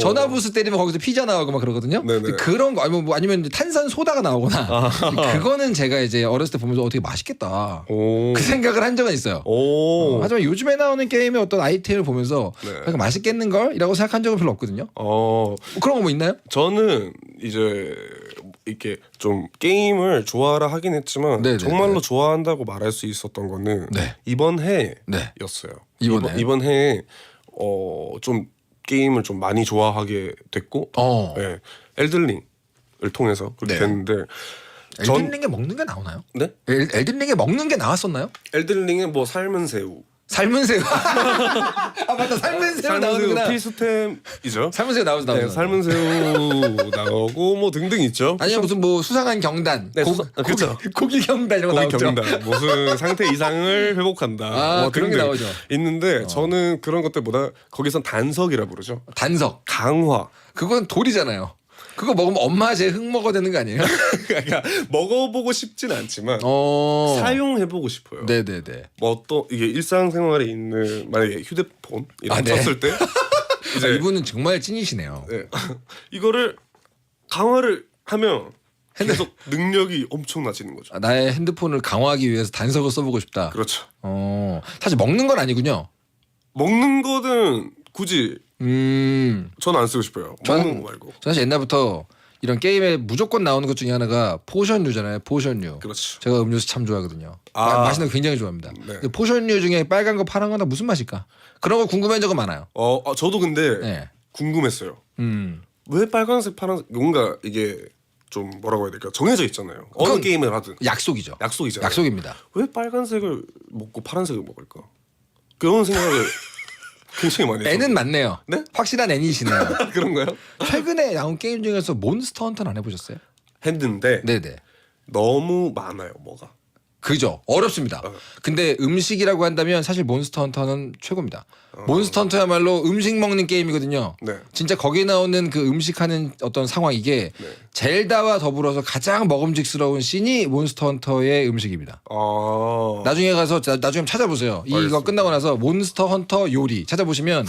전화 부스 때리면 거기서 피자 나오고 막 그러거든요. 근데 그런 거 아니면 탄산 소다가 나오거나 그거는 제가 이제 어렸을 때 보면서 되게 맛있겠다 그 생각을 한 적은 있어요. 하지만 요즘에 나오는 게임의 어떤 아이템을 보면서 약간 맛있겠는 걸이라고 생각한 적은 별로 없거든요. 그런 거 뭐 있나요? 저는 이제 이렇게 좀 게임을 좋아라 하긴 했지만 정말로 좋아한다고 말할 수 있었던 거는 이번 해였어요. 이번 해에 좀 게임을 좀 많이 좋아하게 됐고 엘든링을 통해서 그렇게 됐는데 엘든링에 먹는 게 나오나요? 네? 엘든링에 먹는 게 나왔었나요? 엘든링에 뭐 삶은 새우 삶은 새우. 아 맞다. 삶은 새우 나오는구나. 필수템이죠. 삶은 새우 나오죠. 네, 삶은 새우 나오고 뭐 등등 있죠. 아니면 무슨 뭐 수상한 경단. 그렇죠. 고기 경단 이런 거 나오죠. 경단. 무슨 상태 이상을 회복한다. 뭐 그런 게 나오죠. 있는데 저는 그런 것들보다 거기선 단석이라 부르죠. 단석. 강화. 그건 돌이잖아요. 그거 먹으면 엄마 제 흙 먹어야 되는 거 아니에요? 그러니까 먹어보고 싶진 않지만 사용해보고 싶어요. 네네네. 뭐 또 이게 일상생활에 있는 만약에 휴대폰 이런 거 썼을 때 이제 이분은 정말 찐이시네요. 네. 이거를 강화를 하면 계속 능력이 엄청나지는 거죠. 나의 핸드폰을 강화하기 위해서 단석을 써보고 싶다. 그렇죠. 사실 먹는 건 아니군요. 먹는 거는 굳이 저는 안 쓰고 싶어요. 먹는 거 말고. 사실 옛날부터 이런 게임에 무조건 나오는 것 중에 하나가 포션류잖아요. 포션류. 그렇죠. 제가 음료수 참 좋아하거든요. 맛있는 거 굉장히 좋아합니다. 근데 포션류 중에 빨간 거 파란 거나 무슨 맛일까? 그런 거 궁금한 적은 많아요. 저도 근데 궁금했어요. 왜 빨간색 파란색 뭔가 이게 좀 뭐라고 해야 될까? 정해져 있잖아요. 어느 게임을 하든. 약속이죠. 약속이잖아요. 약속입니다. 왜 빨간색을 먹고 파란색을 먹을까? 그런 생각을 굉장히 많이 했어요. N은 맞네요. 네? 확실한 N이시네요. 그런가요? 최근에 나온 게임 중에서 몬스터 헌터는 안 해보셨어요? 했는데 네네. 너무 많아요. 뭐가. 그죠. 어렵습니다. 근데 음식이라고 한다면 사실 몬스터 헌터는 최고입니다. 몬스터 헌터야말로 음식 먹는 게임이거든요. 진짜 거기에 나오는 그 음식하는 어떤 상황 이게 젤다와 더불어서 가장 먹음직스러운 씬이 몬스터 헌터의 음식입니다. 나중에 가서 나중에 찾아보세요. 이거 끝나고 나서 몬스터 헌터 요리 찾아보시면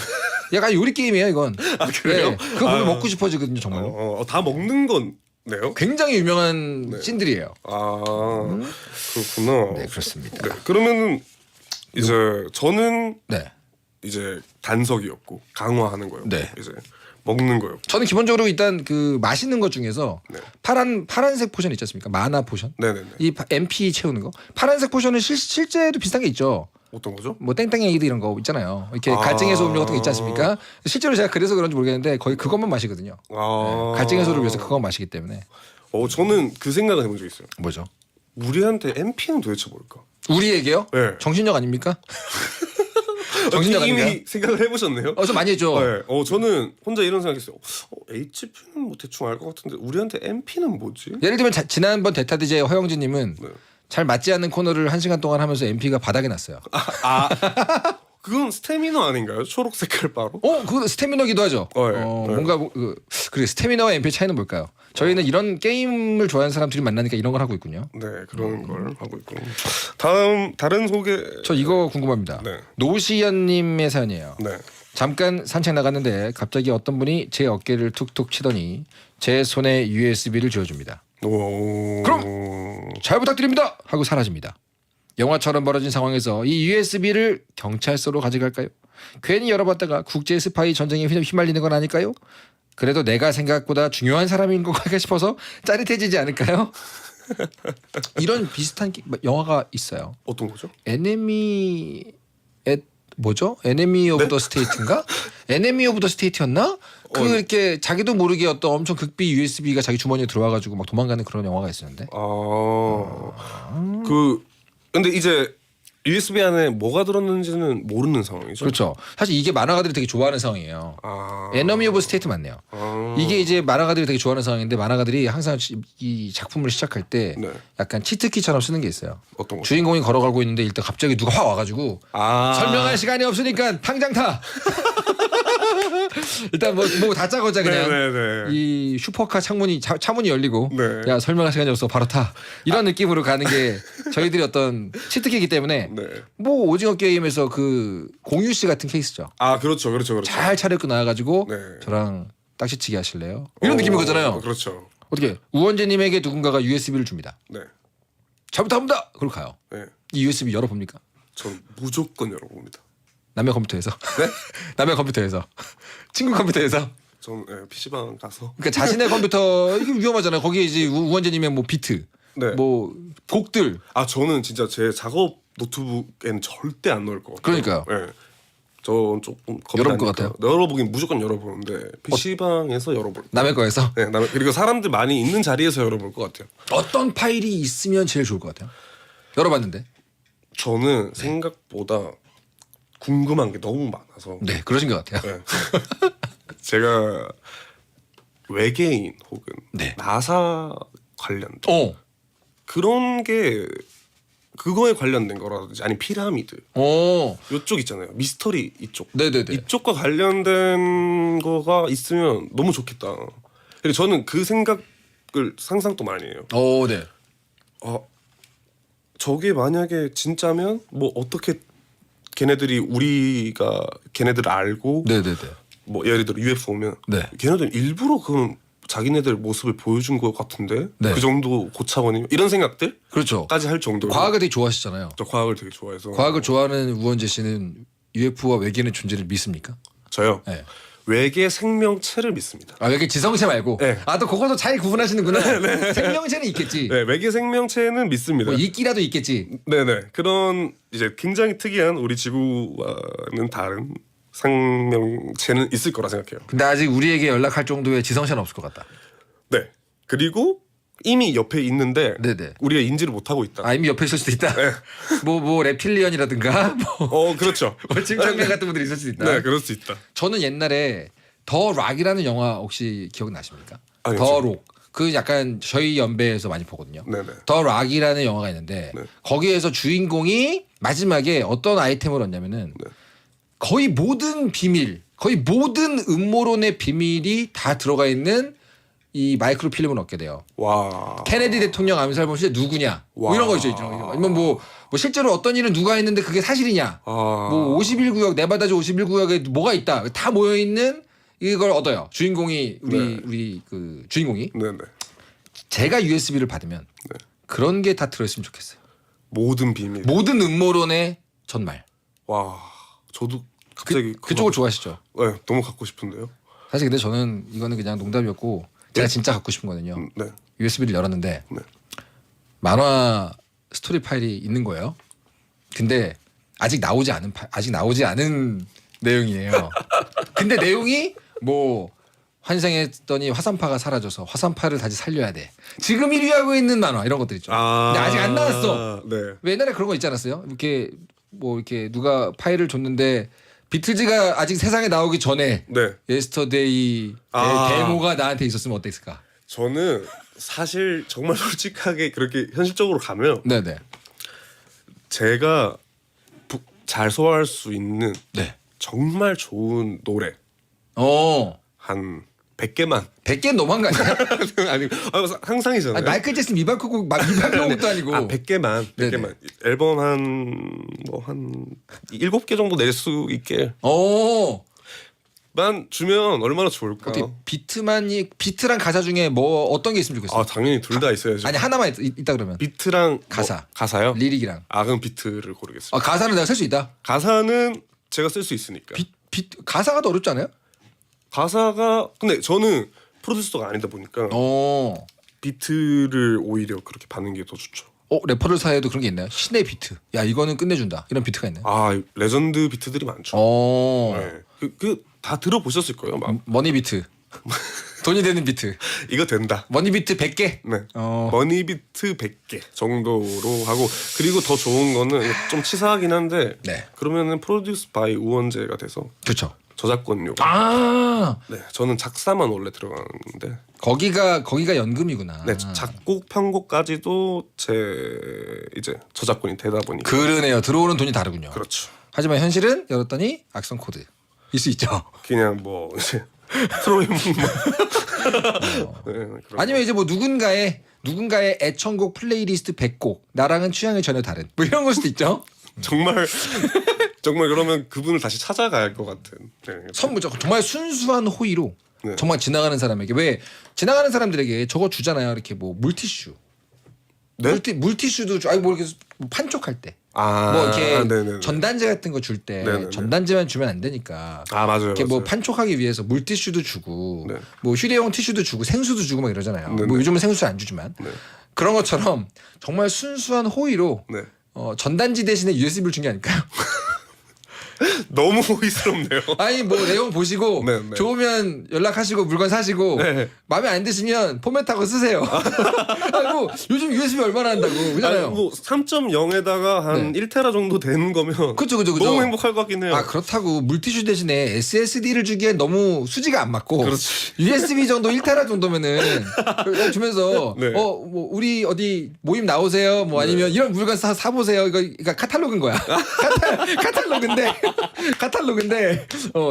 약간 요리 게임이에요 이건. 그래요? 네, 그거 보면 먹고 싶어지거든요 정말로. 다 먹는 건 네요? 굉장히 유명한 씬들이에요. 그렇구나. 네 그렇습니다. 그러면은 이제 저는 이제 단석이었고 강화하는 거였고 이제 먹는 거였고. 저는 기본적으로 일단 그 맛있는 것 중에서 파란색 포션 있지 않습니까? 마나 포션. 네네네. 이 MP 채우는 거. 파란색 포션은 실제도 비슷한 게 있죠. 어떤 거죠? 뭐 땡땡이드 이런 거 있잖아요. 이렇게 갈증해소 음료 같은 거 있지 않습니까? 실제로 제가 그래서 그런지 모르겠는데 거의 그것만 마시거든요. 갈증해소를 위해서 그것만 마시기 때문에. 저는 그 생각을 해본 적 있어요. 뭐죠? 우리한테 MP는 도대체 뭘까? 우리에게요? 네. 정신력 아닙니까? 정신력 아닙니까? 이미 생각을 해보셨네요? 좀 많이 했죠. 네. 저는 혼자 이런 생각했어요. HP는 뭐 대충 알 것 같은데 우리한테 MP는 뭐지? 예를 들면 지난번 데타디제 허영진님은 잘 맞지 않는 코너를 1시간 동안 하면서 MP가 바닥에 났어요. 그건 스태미너 아닌가요? 초록 색깔 바로? 그거 스태미너기도 하죠. 뭔가 그래 스태미너와 MP의 차이는 뭘까요? 저희는 이런 게임을 좋아하는 사람들이 만나니까 이런 걸 하고 있군요. 네, 그런 걸 하고 있고. 다른 소개. 저 이거 궁금합니다. 노시연님의 사연이에요. 잠깐 산책 나갔는데 갑자기 어떤 분이 제 어깨를 툭툭 치더니 제 손에 USB를 쥐어줍니다. 그럼 잘 부탁드립니다 하고 사라집니다. 영화처럼 벌어진 상황에서 이 USB를 경찰서로 가져갈까요? 괜히 열어봤다가 국제 스파이 전쟁에 휘말리는 건 아닐까요? 그래도 내가 생각보다 중요한 사람인 것 같아 싶어서 짜릿해지지 않을까요? 이런 비슷한 영화가 있어요. 어떤 거죠? 에네미 오브 더 스테이트인가? 에네미 오브 더 스테이트였나? 이렇게 자기도 모르게 어떤 엄청 극비 USB가 자기 주머니에 들어와가지고 막 도망가는 그런 영화가 있었는데. 근데 이제 USB 안에 뭐가 들었는지는 모르는 상황이죠. 그렇죠. 사실 이게 만화가들이 되게 좋아하는 상황이에요. 에너미 오브 스테이트 맞네요. 이게 이제 만화가들이 되게 좋아하는 상황인데 만화가들이 항상 이 작품을 시작할 때 약간 치트키처럼 쓰는 게 있어요. 어떤 거? 주인공이 걸어가고 있는데 일단 갑자기 누가 확 와가지고 설명할 시간이 없으니까 당장 타. 일단 뭐 다짜고짜 그냥 이 슈퍼카 차문이 열리고 야 설명할 시간이 없어 바로 타 이런 느낌으로 가는 게 저희들이 어떤 치트키이기 때문에 뭐 오징어 게임에서 그 공유 씨 같은 케이스죠. 아 그렇죠. 잘 차려입고 나와가지고 저랑 딱지치기 하실래요? 이런 느낌인 거잖아요. 그렇죠. 어떻게 우원재님에게 누군가가 USB를 줍니다. 네. 잘못합니다. 그걸 가요. 네. 이 USB 열어봅니까? 전 무조건 열어봅니다. 남의 컴퓨터에서? 네? 남의 컴퓨터에서? 친구 컴퓨터에서? 전 PC방 가서. 그러니까 자신의 컴퓨터 이게 위험하잖아요. 거기에 이제 우원재님의 뭐 비트, 뭐 곡들. 아 저는 진짜 제 작업 노트북에는 절대 안 넣을 것 같아요. 그러니까요. 네. 전 조금 열어볼 것 같아요. 열어보긴 무조건 열어보는데 PC방에서 열어볼. 남의 거에서? 네, 그리고 사람들 많이 있는 자리에서 열어볼 것 같아요. 어떤 파일이 있으면 제일 좋을 것 같아요? 열어봤는데. 저는 생각보다 궁금한 게 너무 많아서. 네, 그러신 것 같아요. 네. 제가 외계인 혹은 나사 관련 그런 게 그거에 관련된 거라든지 아니 피라미드 이쪽 있잖아요. 미스터리 이쪽. 네네네. 이쪽과 관련된 거가 있으면 너무 좋겠다. 그리고 저는 그 생각을 상상도 많이 해요. 네. 저게 만약에 진짜면 뭐 어떻게 걔네들이 우리가 걔네들을 알고 뭐 예를 들어 UFO면 걔네들 일부러 그런 자기네들 모습을 보여준 것 같은데 그 정도 고차원이면 이런 생각들 까지 할 정도로 과학을 되게 좋아하시잖아요. 저 과학을 되게 좋아해서 과학을 좋아하는 우원재 씨는 UFO와 외계인의 존재를 믿습니까? 저요? 네. 외계 생명체를 믿습니다. 아 외계 지성체 말고? 네. 아 또 그것도 잘 구분하시는구나. 생명체는 있겠지. 네, 외계 생명체는 믿습니다. 뭐 이끼라도 있겠지. 네네. 그런 이제 굉장히 특이한 우리 지구와는 다른 생명체는 있을 거라 생각해요. 근데 아직 우리에게 연락할 정도의 지성체는 없을 것 같다. 네. 그리고 이미 옆에 있는데 우리가 인지를 못하고 있다. 아 이미 옆에 있을 수도 있다. 네. 뭐 랩틸리언이라든가 그렇죠. 뭐 침착맨 같은 분들이 있을 수 있다. 네, 그럴 수 있다. 저는 옛날에 더 락이라는 영화 혹시 기억나십니까? 아니요, 더 록. 그 약간 저희 연배에서 많이 보거든요. 더 락이라는 영화가 있는데 거기에서 주인공이 마지막에 어떤 아이템을 얻냐면은 거의 모든 비밀, 거의 모든 음모론의 비밀이 다 들어가 있는 이 마이크로 필름을 얻게 돼요. 와. 케네디 대통령 암살범 실제 누구냐? 뭐 이런 거 있죠. 아니면 뭐 실제로 어떤 일은 누가 했는데 그게 사실이냐? 뭐 51구역 네바다주 51구역에 뭐가 있다. 다 모여 있는 이걸 얻어요. 주인공이 우리 그 주인공이. 제가 USB를 받으면 그런 게 다 들어있으면 좋겠어요. 모든 비밀. 모든 음모론의 전말. 와. 저도 갑자기 그쪽을 좋아하시죠? 네, 너무 갖고 싶은데요. 사실 근데 저는 이거는 그냥 농담이었고 제가 진짜 갖고 싶은 거는요. USB를 열었는데 만화 스토리 파일이 있는 거예요. 근데 아직 나오지 않은 내용이에요. 근데 내용이 뭐 환생했더니 화산파가 사라져서 화산파를 다시 살려야 돼. 지금 1위 하고 있는 만화 이런 것들 있죠. 근데 아직 안 나왔어. 왜 옛날에 그런 거 있지 않았어요? 이렇게 뭐 이렇게 누가 파일을 줬는데 비틀즈가 아직 세상에 나오기 전에 예스터데이 데모가 나한테 있었으면 어땠을까? 저는 사실 정말 솔직하게 그렇게 현실적으로 가면 제가 잘 소화할 수 있는 정말 좋은 노래 한 100개만 100개 너무한 거 아니야? 아니 상상이잖아요. 아니, 마이클 잭슨 미발코곡 미발코곡도 아니고 100개만 앨범 한 7개 정도 낼 수 있게 만 주면 얼마나 좋을까. 어떻게 비트랑 가사 중에 뭐 어떤 게 있으면 좋겠어요? 당연히 둘 다 있어야죠. 아니 하나만 있다 그러면 비트랑 가사요? 리릭이랑. 그럼 비트를 고르겠습니다. 가사는 내가 쓸 수 있다? 가사는 제가 쓸 수 있으니까. 가사가 더 어렵지 않아요? 가사가 근데 저는 프로듀서가 아니다 보니까 비트를 오히려 그렇게 받는 게 더 좋죠. 래퍼들 사이에도 그런 게 있나요? 신의 비트. 야 이거는 끝내준다. 이런 비트가 있나요? 레전드 비트들이 많죠. 다 들어보셨을 거예요. 머니 비트. 돈이 되는 비트. 이거 된다. 머니 비트 100개. 네. 머니 비트 100개 정도로 하고 그리고 더 좋은 거는 좀 치사하긴 한데 그러면은 프로듀스 바이 우원재가 돼서 그렇죠. 저작권료. 네, 저는 작사만 원래 들어가는데 거기가 연금이구나. 네, 작곡 편곡까지도 제 이제 저작권이 되다 보니까. 그러네요. 들어오는 돈이 다르군요. 그렇죠. 하지만 현실은 열었더니 악성 코드. 일 수 있죠. 그냥 뭐 이제 트로이 몽마. 아니면 이제 뭐 누군가의 애청곡 플레이리스트 100곡 나랑은 취향이 전혀 다른 뭐 이런 걸 수도 있죠. 정말 그러면 그분을 다시 찾아가야 할 것 같은. 네. 선물 정말 순수한 호의로 네. 정말 지나가는 사람에게 왜 지나가는 사람들에게 저거 주잖아요. 이렇게 뭐 물티슈. 네? 물티슈도 아니 뭐 이렇게 판촉할 때. 아, 뭐 이렇게 네네네. 전단지 같은 거 줄 때 네네네. 전단지만 주면 안 되니까. 아 맞아요. 이렇게 맞아요. 뭐 판촉하기 위해서 물티슈도 주고 네. 뭐 휴대용 티슈도 주고 생수도 주고 막 이러잖아요. 네네. 뭐 요즘은 생수 안 주지만 네. 그런 것처럼 정말 순수한 호의로 네. 전단지 대신에 USB를 준 게 아닐까요? 너무 호의스럽네요. 아니 뭐 내용 보시고 네, 네. 좋으면 연락하시고 물건 사시고 네. 마음에 안 드시면 포맷하고 쓰세요. 아니 뭐 요즘 USB 얼마나 한다고 그러잖아요. 아니, 뭐 3.0에다가 한 1테라 정도 되는 거면 그죠. 너무 행복할 것 같긴 해요. 아 그렇다고 물티슈 대신에 SSD를 주기엔 너무 수지가 안 맞고 그렇지. USB 정도 1테라 정도면은 주면서 네. 뭐 우리 어디 모임 나오세요 뭐 아니면 이런 물건 사보세요 이거 카탈로그인 거야. 카탈로그인데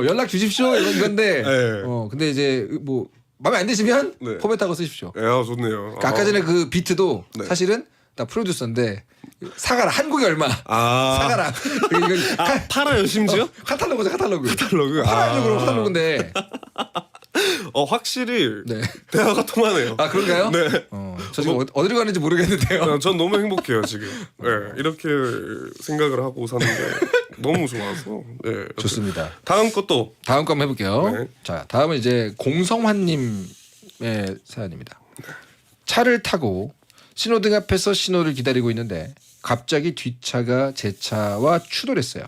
연락 주십시오 이런 건데 네. 근데 이제 뭐 마음에 안 드시면 네. 포맷하고 쓰십시오. 야 좋네요. 그러니까 아까 전에 그 비트도 네. 사실은 나 프로듀서인데 사가라 한국에 얼마 사가라 이거 팔아요 심지어? 카탈로그죠 카탈로그 아. 그럼 카탈로그인데 확실히 네. 대화가 통하네요. 아 그런가요? 네. 저 지금 어디로 가는지 모르겠는데요. 전 너무 행복해요 지금. 네, 이렇게 생각을 하고 사는 게 너무 좋아서. 네, 좋습니다. 다음 거 한번 해볼게요. 네. 자 다음은 이제 공성환님의 사연입니다. 차를 타고 신호등 앞에서 신호를 기다리고 있는데 갑자기 뒷차가 제 차와 추돌했어요.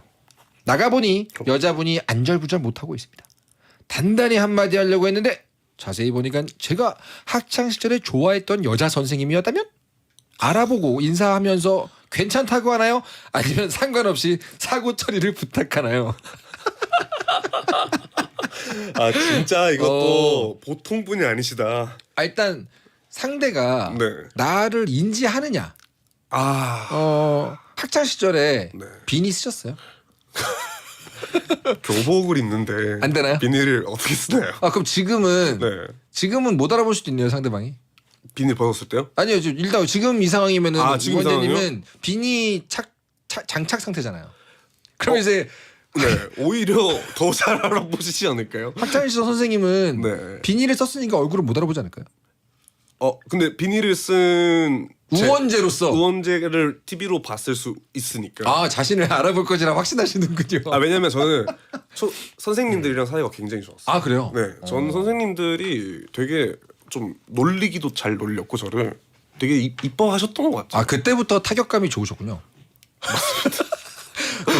나가보니 여자분이 안절부절 못하고 있습니다. 단단히 한마디 하려고 했는데 자세히 보니까 제가 학창시절에 좋아했던 여자 선생님이었다면? 알아보고 인사하면서 괜찮다고 하나요? 아니면 상관없이 사고 처리를 부탁하나요? 아 진짜 이것도 보통 분이 아니시다. 일단 상대가 네. 나를 인지하느냐. 학창시절에 비니 쓰셨어요? 교복을 입는데 안 되나요? 비닐을 어떻게 쓰나요? 그럼 지금은 못 알아볼 수도 있네요 상대방이. 비닐 벗었을 때요? 아니요 일단 지금 이 상황이면은 지금 원재님은 비니 장착 상태잖아요. 그럼 이제 오히려 더 잘 알아보시지 않을까요? 학창시절 선생님은 비닐을 썼으니까 얼굴을 못 알아보지 않을까요? 근데 비닐을 쓴 우원재를 TV로 봤을 수 있으니까. 자신을 알아볼 거지라 확신하시는군요. 왜냐면 저는 선생님들이랑 사이가 굉장히 좋았어요. 그래요? 네, 전 선생님들이 되게 좀 놀리기도 잘 놀렸고 저를 되게 이뻐하셨던 것 같아요. 그때부터 타격감이 좋으셨군요.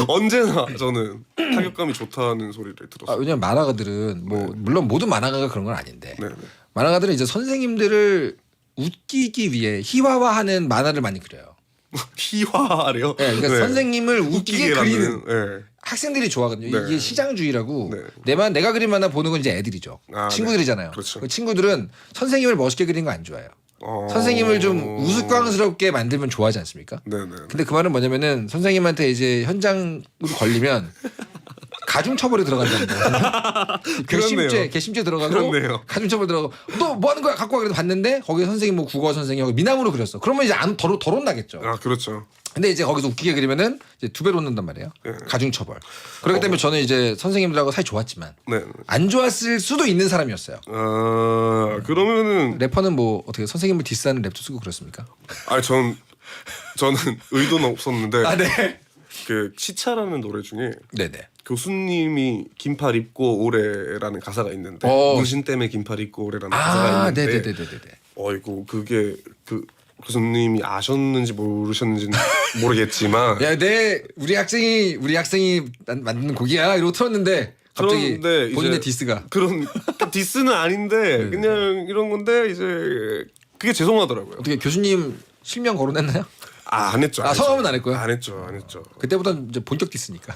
언제나 저는 타격감이 좋다는 소리를 들었어요. 왜냐면 만화가들은 물론 모든 만화가가 그런 건 아닌데 만화가들은 이제 선생님들을 웃기기 위해 희화화하는 만화를 많이 그려요. 희화래요? 그러니까 선생님을 웃기게 그리는 네. 학생들이 좋아하거든요. 네. 이게 시장주의라고 네. 내가 그린 만화 보는 건 이제 애들이죠. 친구들이잖아요. 그렇죠. 그 친구들은 선생님을 멋있게 그리는 거 안 좋아해요. 선생님을 좀 우스꽝스럽게 만들면 좋아하지 않습니까? 근데 그 말은 뭐냐면은 선생님한테 이제 현장으로 걸리면 가중처벌에 들어간다는 거예요. 개심죄 들어가고 가중처벌 들어가고 너 뭐 하는 거야 갖고 와 그래도 봤는데 거기 선생님 뭐 국어 선생님하고 미남으로 그렸어. 그러면 이제 덜 혼나겠죠. 그렇죠. 근데 이제 거기서 웃기게 그리면은 이제 2배로 혼난단 말이에요. 가중처벌. 그렇기 때문에 저는 이제 선생님들하고 사이 좋았지만 안 좋았을 수도 있는 사람이었어요. 그러면은 래퍼는 뭐 어떻게 선생님을 디스하는 랩도 쓰고 그렇습니까? 저는 의도는 없었는데 네. 그 시차라는 노래 중에 네네. 교수님이 긴팔 입고 오래라는 가사가 있는데 문신 때문에 긴팔 입고 오래라는 가사가 있는데 어이구 그게 그 교수님이 아셨는지 모르셨는지는 모르겠지만 우리 학생이 만든 곡이야 이러고 틀었는데 갑자기 본인의 디스가 그런 디스는 아닌데 그냥 이런 건데 이제 그게 죄송하더라고요. 어떻게 교수님 실명 거론했나요? 안 했죠. 성함은 안 했고요. 안 했죠. 그때보다 이제 본격 디스니까.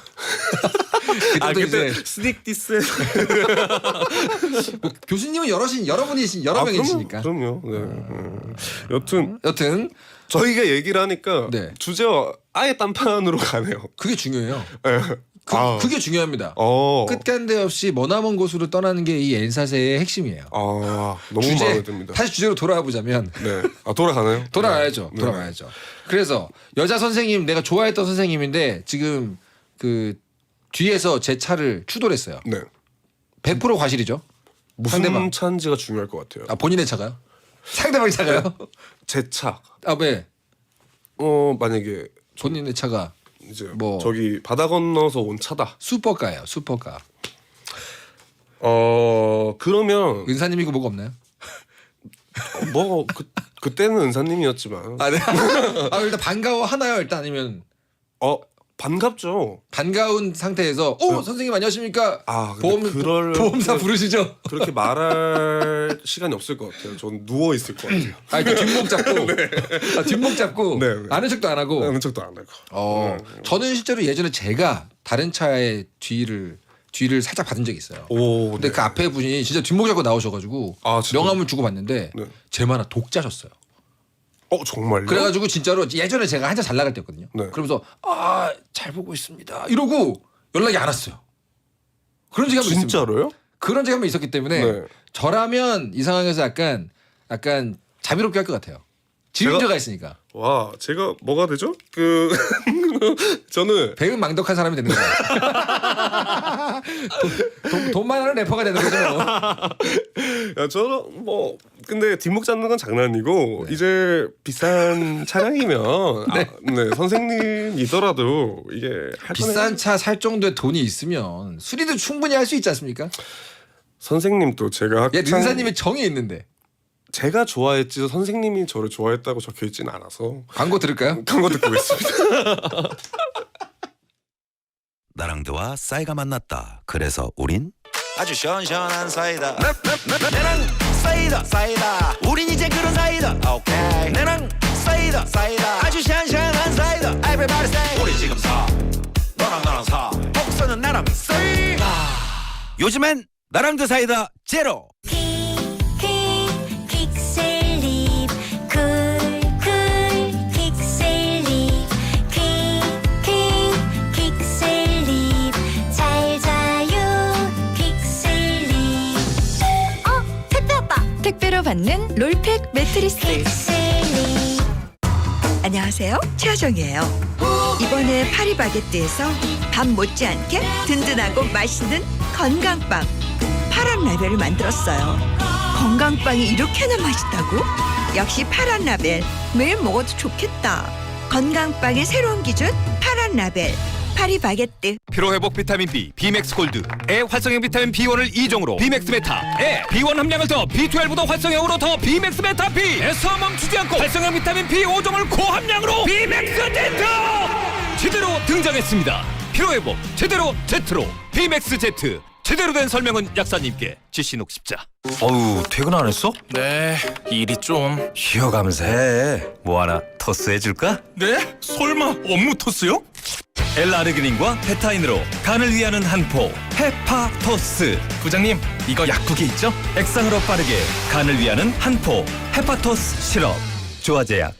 그때 스닉 디스. 교수님은 여러 명이시니까. 그럼요. 여튼 저희가 얘기를 하니까 주제와 아예 딴판으로 가네요. 그게 중요해요. 그게 중요합니다. 끝간데 없이 머나먼 곳으로 떠나는 게 이 엔사세의 핵심이에요. 너무 마음에 듭니다. 다시 주제로 돌아와 보자면. 네. 돌아가나요? 돌아가야죠. 네. 돌아가야죠. 그래서 여자 선생님, 내가 좋아했던 선생님인데 지금 그 뒤에서 제 차를 추돌했어요. 네. 100% 과실이죠. 무슨 상대방. 차인지가 중요할 것 같아요. 본인의 차가요? 상대방의 차가요? 제 차. 왜? 만약에 본인의 차가 이제 저기 바다 건너서 온 차다. 슈퍼카예요. 슈퍼카. 그러면 은사님이고 뭐가 없나요? 그때는 은사님이었지만. 네. 일단 반가워 하나요? 일단 아니면 반갑죠. 반가운 상태에서 선생님 안녕하십니까? 보험사 부르시죠? 그렇게 말할 시간이 없을 것 같아요. 전 누워 있을 것 같아요. 뒷목 잡고. 뒷목 잡고. 아는 척도 안 하고. 아는 척도 안 하고. 저는 실제로 예전에 제가 다른 차의 뒤를 살짝 받은 적이 있어요. 근데 그 앞에 분이 진짜 뒷목 잡고 나오셔가지고 명함을 주고 받는데 제 말 하나 독자셨어요. 정말요? 그래가지고 진짜로 예전에 제가 한참 잘 나갈 때였거든요. 그러면서 잘 보고 있습니다. 이러고 연락이 안 왔어요. 그런 적이 한 번 있습니다. 진짜로요? 그런 적이 한 번 있었기 때문에 저라면 이 상황에서 약간 자비롭게 할 것 같아요. 지문제가 있으니까. 와, 제가 뭐가 되죠? 저는 배은 망덕한 사람이 되는 거예요. 돈 많은 래퍼가 되는 거죠. 저는 근데 뒷목 잡는 건 장난이고 이제 비싼 차량이면 선생님이더라도 이게 비싼 차 살 정도의 돈이 있으면 수리도 충분히 할 수 있지 않습니까? 선생님도 제가 능사님의 정이 있는데. 제가 좋아했지 선생님이 저를 좋아했다고 적혀있지는 않아서. 광고 들을까요? 광고 듣고 있습니다. 나랑드와 싸이가 만났다. 그래서 우린 아주 시원시원한 사이다. 내랑 사이다. 우린 이제 그런 사이다. 오케이. 내랑 사이다. 아주 시원시원한 사이다. Everybody say. 우리 지금 사. 너랑 나랑 사. 복서는 나랑 사이다. 요즘엔 나랑드 사이다 제로. 픽셀립 쿨쿨 픽셀립 픽셀립 잘 자요 픽셀립 택배 왔다. 택배로 받는 롤팩 매트리스. 픽셀립 안녕하세요. 최하정이에요. 이번에 파리바게뜨에서 밥 못지않게 든든하고 맛있는 건강빵 파란 라벨을 만들었어요. 건강빵이 이렇게나 맛있다고? 역시 파란 라벨. 매일 먹어도 좋겠다. 건강빵의 새로운 기준 파란 라벨. 파리바게뜨. 피로회복 비타민 B, 비맥스 골드에 활성형 비타민 B1을 2종으로 비맥스 메타에 B1 함량을 더 B12도 활성형으로 더 비맥스 메타 B에서 멈추지 않고 활성형 비타민 B 5종을 고함량으로 비맥스 Z 제대로 등장했습니다. 피로회복 제대로 Z로 비맥스 Z. 제대로 된 설명은 약사님께 지시녹 십자. 어우, 퇴근 안 했어? 네, 일이 좀. 쉬어가면서 해. 뭐 하나 토스 해줄까? 네? 설마 업무 토스요? L아르기닌과 페타인으로 간을 위하는 한 포 헤파토스. 부장님, 이거 약국에 있죠? 액상으로 빠르게 간을 위하는 한 포 헤파토스 시럽. 조화제약.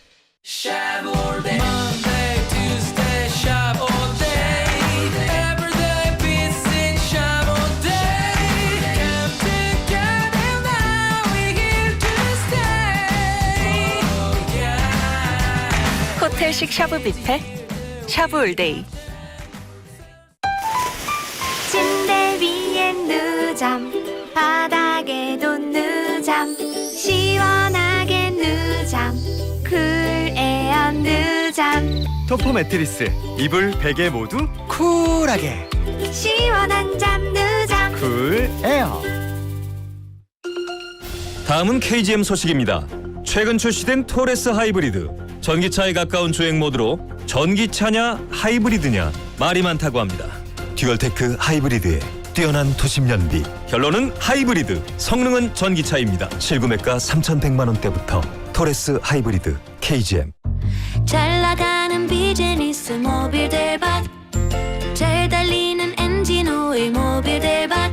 호텔식 샤브 뷔페 샤브올데이. 침대 위엔 누잠 바닥에도 누잠 시원하게 누잠 쿨에어 누잠 토퍼 매트리스 이불 베개 모두 쿨하게 시원한 잠 누잠 쿨 에어. 다음은 KGM 소식입니다. 최근 출시된 토레스 하이브리드. 전기차에 가까운 주행 모드로 전기차냐 하이브리드냐 말이 많다고 합니다. 듀얼테크 하이브리드의 뛰어난 도심 연비. 결론은 하이브리드, 성능은 전기차입니다. 실구매가 3,100만 원대부터 토레스 하이브리드 KGM. 잘 나가는 비즈니스 모빌 대박 잘 달리는 엔진 오일 모빌 대박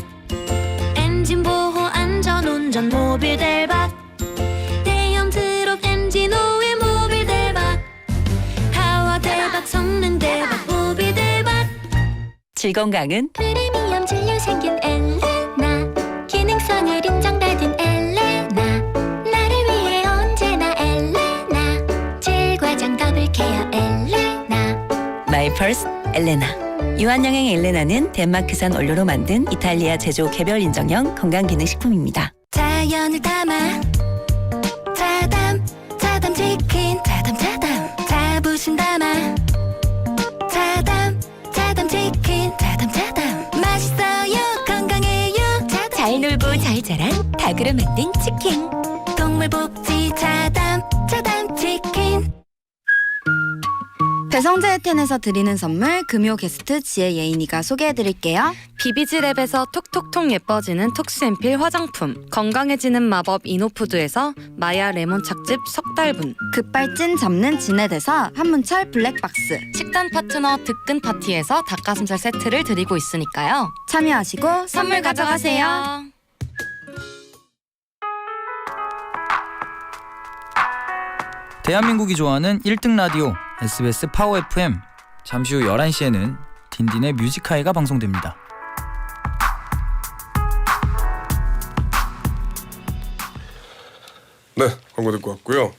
엔진 보호 안전 운전 모빌 대박 대형 트럭 엔진 오일 모빌 대박 파워 대박 성능 대박 모빌 대박 줄 건강은 프리미엄 진료 생긴 엘레나, 기능성을 인정받은 엘레나, 나를 위해 언제나 엘레나, 질과장 더블 케어 엘레나. 마이 퍼스트 엘레나. 유한영행 엘레나는 덴마크산 원료로 만든 이탈리아 제조 개별 인정형 건강기능식품입니다. 자연을 담아 자담 치킨, 자담 자부심 담아 자담 치킨, 자담 맛있어요, 건강해요. 잘 놀고 잘 자란 닭으로 만든 치킨, 동물복지 자담 치킨. 배성재텐에서 드리는 선물, 금요 게스트 지혜 예인이가 소개해드릴게요. 비비지랩에서 톡톡톡 예뻐지는 톡스앰필 화장품, 건강해지는 마법 이노푸드에서 마야 레몬 착즙 석달분, 급발진 잡는 진에대서 한문철 블랙박스, 식단 파트너 득근 파티에서 닭가슴살 세트를 드리고 있으니까요. 참여하시고 선물 가져가세요. 대한민국이 좋아하는 1등 라디오 SBS 파워 FM. 잠시 후 11시에는 딘딘의 뮤직하이가 방송됩니다. 네, 광고 듣고 왔고요.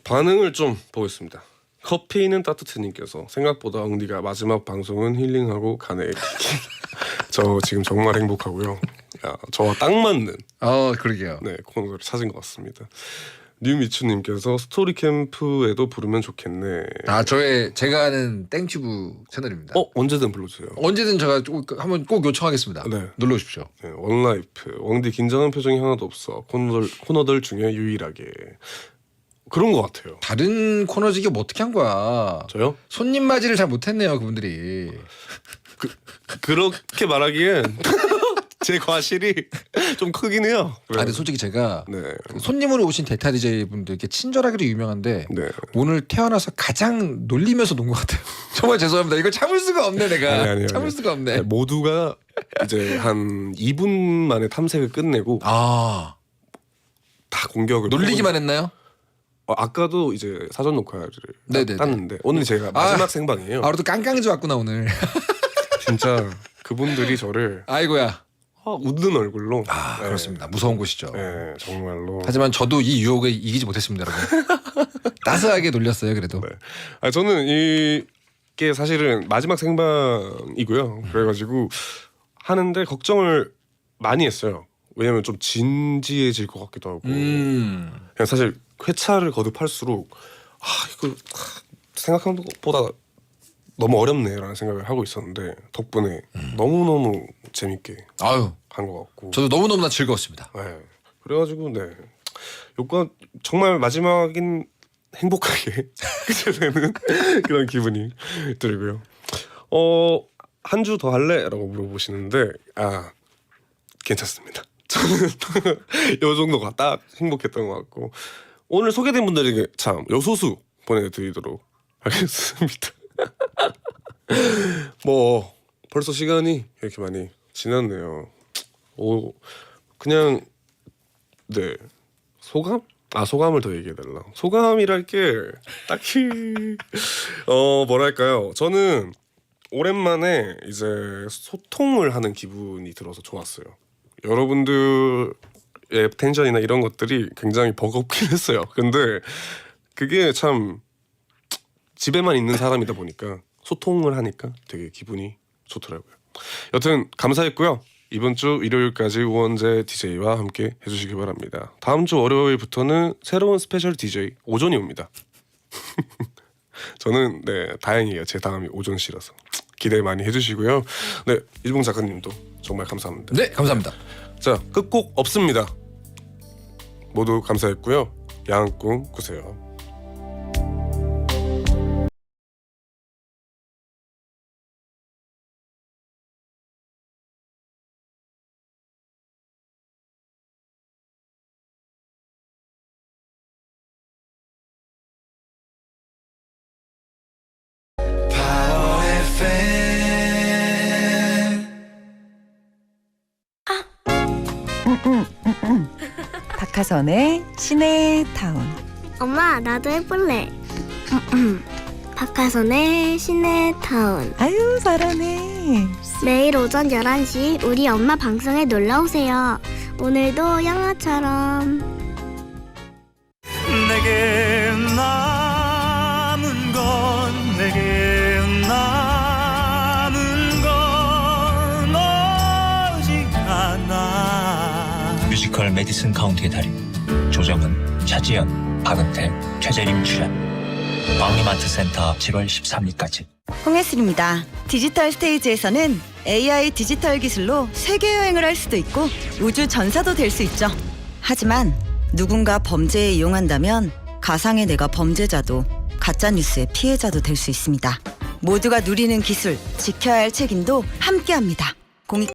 반응을 좀 보겠습니다. 커피는 따뜻해님께서 생각보다 엉디가 마지막 방송은 힐링하고 가네. 저 지금 정말 행복하고요. 저와 딱 맞는 그러게요. 네, 코너를 찾은 것 같습니다. 뉴미추님께서 스토리 캠프에도 부르면 좋겠네. 제가 하는 땡튜브 채널입니다. 언제든 불러주세요. 언제든 제가 한번 꼭 요청하겠습니다. 네. 눌러주십시오. 네, 원라이프. 왕디 긴장한 표정이 하나도 없어. 코너들 중에 유일하게. 그런 것 같아요. 다른 코너지기 뭐 어떻게 한 거야? 저요? 손님 맞이를 잘 못했네요, 그분들이. 그렇게 말하기엔 제 과실이 좀 크긴 해요. 근데 솔직히 제가 그 손님으로 오신 대타 DJ 분들께 친절하기도 유명한데 오늘 태어나서 가장 놀리면서 논 것 같아요. 정말 죄송합니다. 이걸 참을 수가 없네, 내가. 아니. 참을 수가 없네. 모두가 이제 한 2분 만에 탐색을 끝내고 다 공격을 놀리기만 했나요? 아까도 이제 사전 녹화를 땄는데 오늘 제가 마지막 생방이에요. 그래도 깡깡이지 왔구나 오늘. 진짜 그분들이 저를 아이고야 웃는 얼굴로 그렇습니다. 무서운 곳이죠. 네, 정말로. 하지만 저도 이 유혹에 이기지 못했습니다, 여러분. 따스하게 놀렸어요, 그래도. 저는 이게 사실은 마지막 생방이고요. 그래가지고 하는데 걱정을 많이 했어요. 왜냐면 좀 진지해질 것 같기도 하고. 그냥 사실 회차를 거듭할수록 이거 생각한 것보다 너무 어렵네라는 생각을 하고 있었는데 덕분에 너무너무 재밌게 한 것 같고 저도 너무너무나 즐거웠습니다. 네. 그래가지고 요건 정말 마지막인 행복하게 끝내는 그런 기분이 들고요. 한 주 더 할래? 라고 물어보시는데 괜찮습니다. 저는 요 정도가 딱 행복했던 것 같고 오늘 소개된 분들에게 참 요소수 보내드리도록 하겠습니다. 뭐 벌써 시간이 이렇게 많이 지났네요. 그냥 소감? 소감을 더 얘기해달라. 소감이랄 게 딱히 뭐랄까요. 저는 오랜만에 이제 소통을 하는 기분이 들어서 좋았어요. 여러분들의 텐션이나 이런 것들이 굉장히 버겁긴 했어요. 근데 그게 참 집에만 있는 사람이다 보니까 소통을 하니까 되게 기분이 좋더라고요. 여튼 감사했고요. 이번 주 일요일까지 우원재 DJ와 함께 해주시기 바랍니다. 다음 주 월요일부터는 새로운 스페셜 DJ 오존이 옵니다. 저는 다행이에요. 제 다음이 오존 씨라서 기대 많이 해주시고요. 이주봉 작가님도 정말 감사합니다. 네, 감사합니다. 자, 끝곡 없습니다. 모두 감사했고요. 야한 꿈 꾸세요. 박하선의 시내타운. 엄마, 나도 해볼래. 박하선의 시내타운. 아유, 잘하네. 매일 오전 11시 우리 엄마 방송에 놀러오세요. 오늘도 영화처럼. 내게 남은 건 내게 남은 건 오직 하나. 뮤지컬 메디슨 카운티의 달인 조정은, 차지연, 박은태, 최재림 출연. 왕리마트센터 7월 13일까지. 홍혜슬입니다. 디지털 스테이지에서는 AI 디지털 기술로 세계 여행을 할 수도 있고 우주 전사도 될 수 있죠. 하지만 누군가 범죄에 이용한다면 가상의 내가 범죄자도 가짜 뉴스의 피해자도 될 수 있습니다. 모두가 누리는 기술, 지켜야 할 책임도 함께합니다.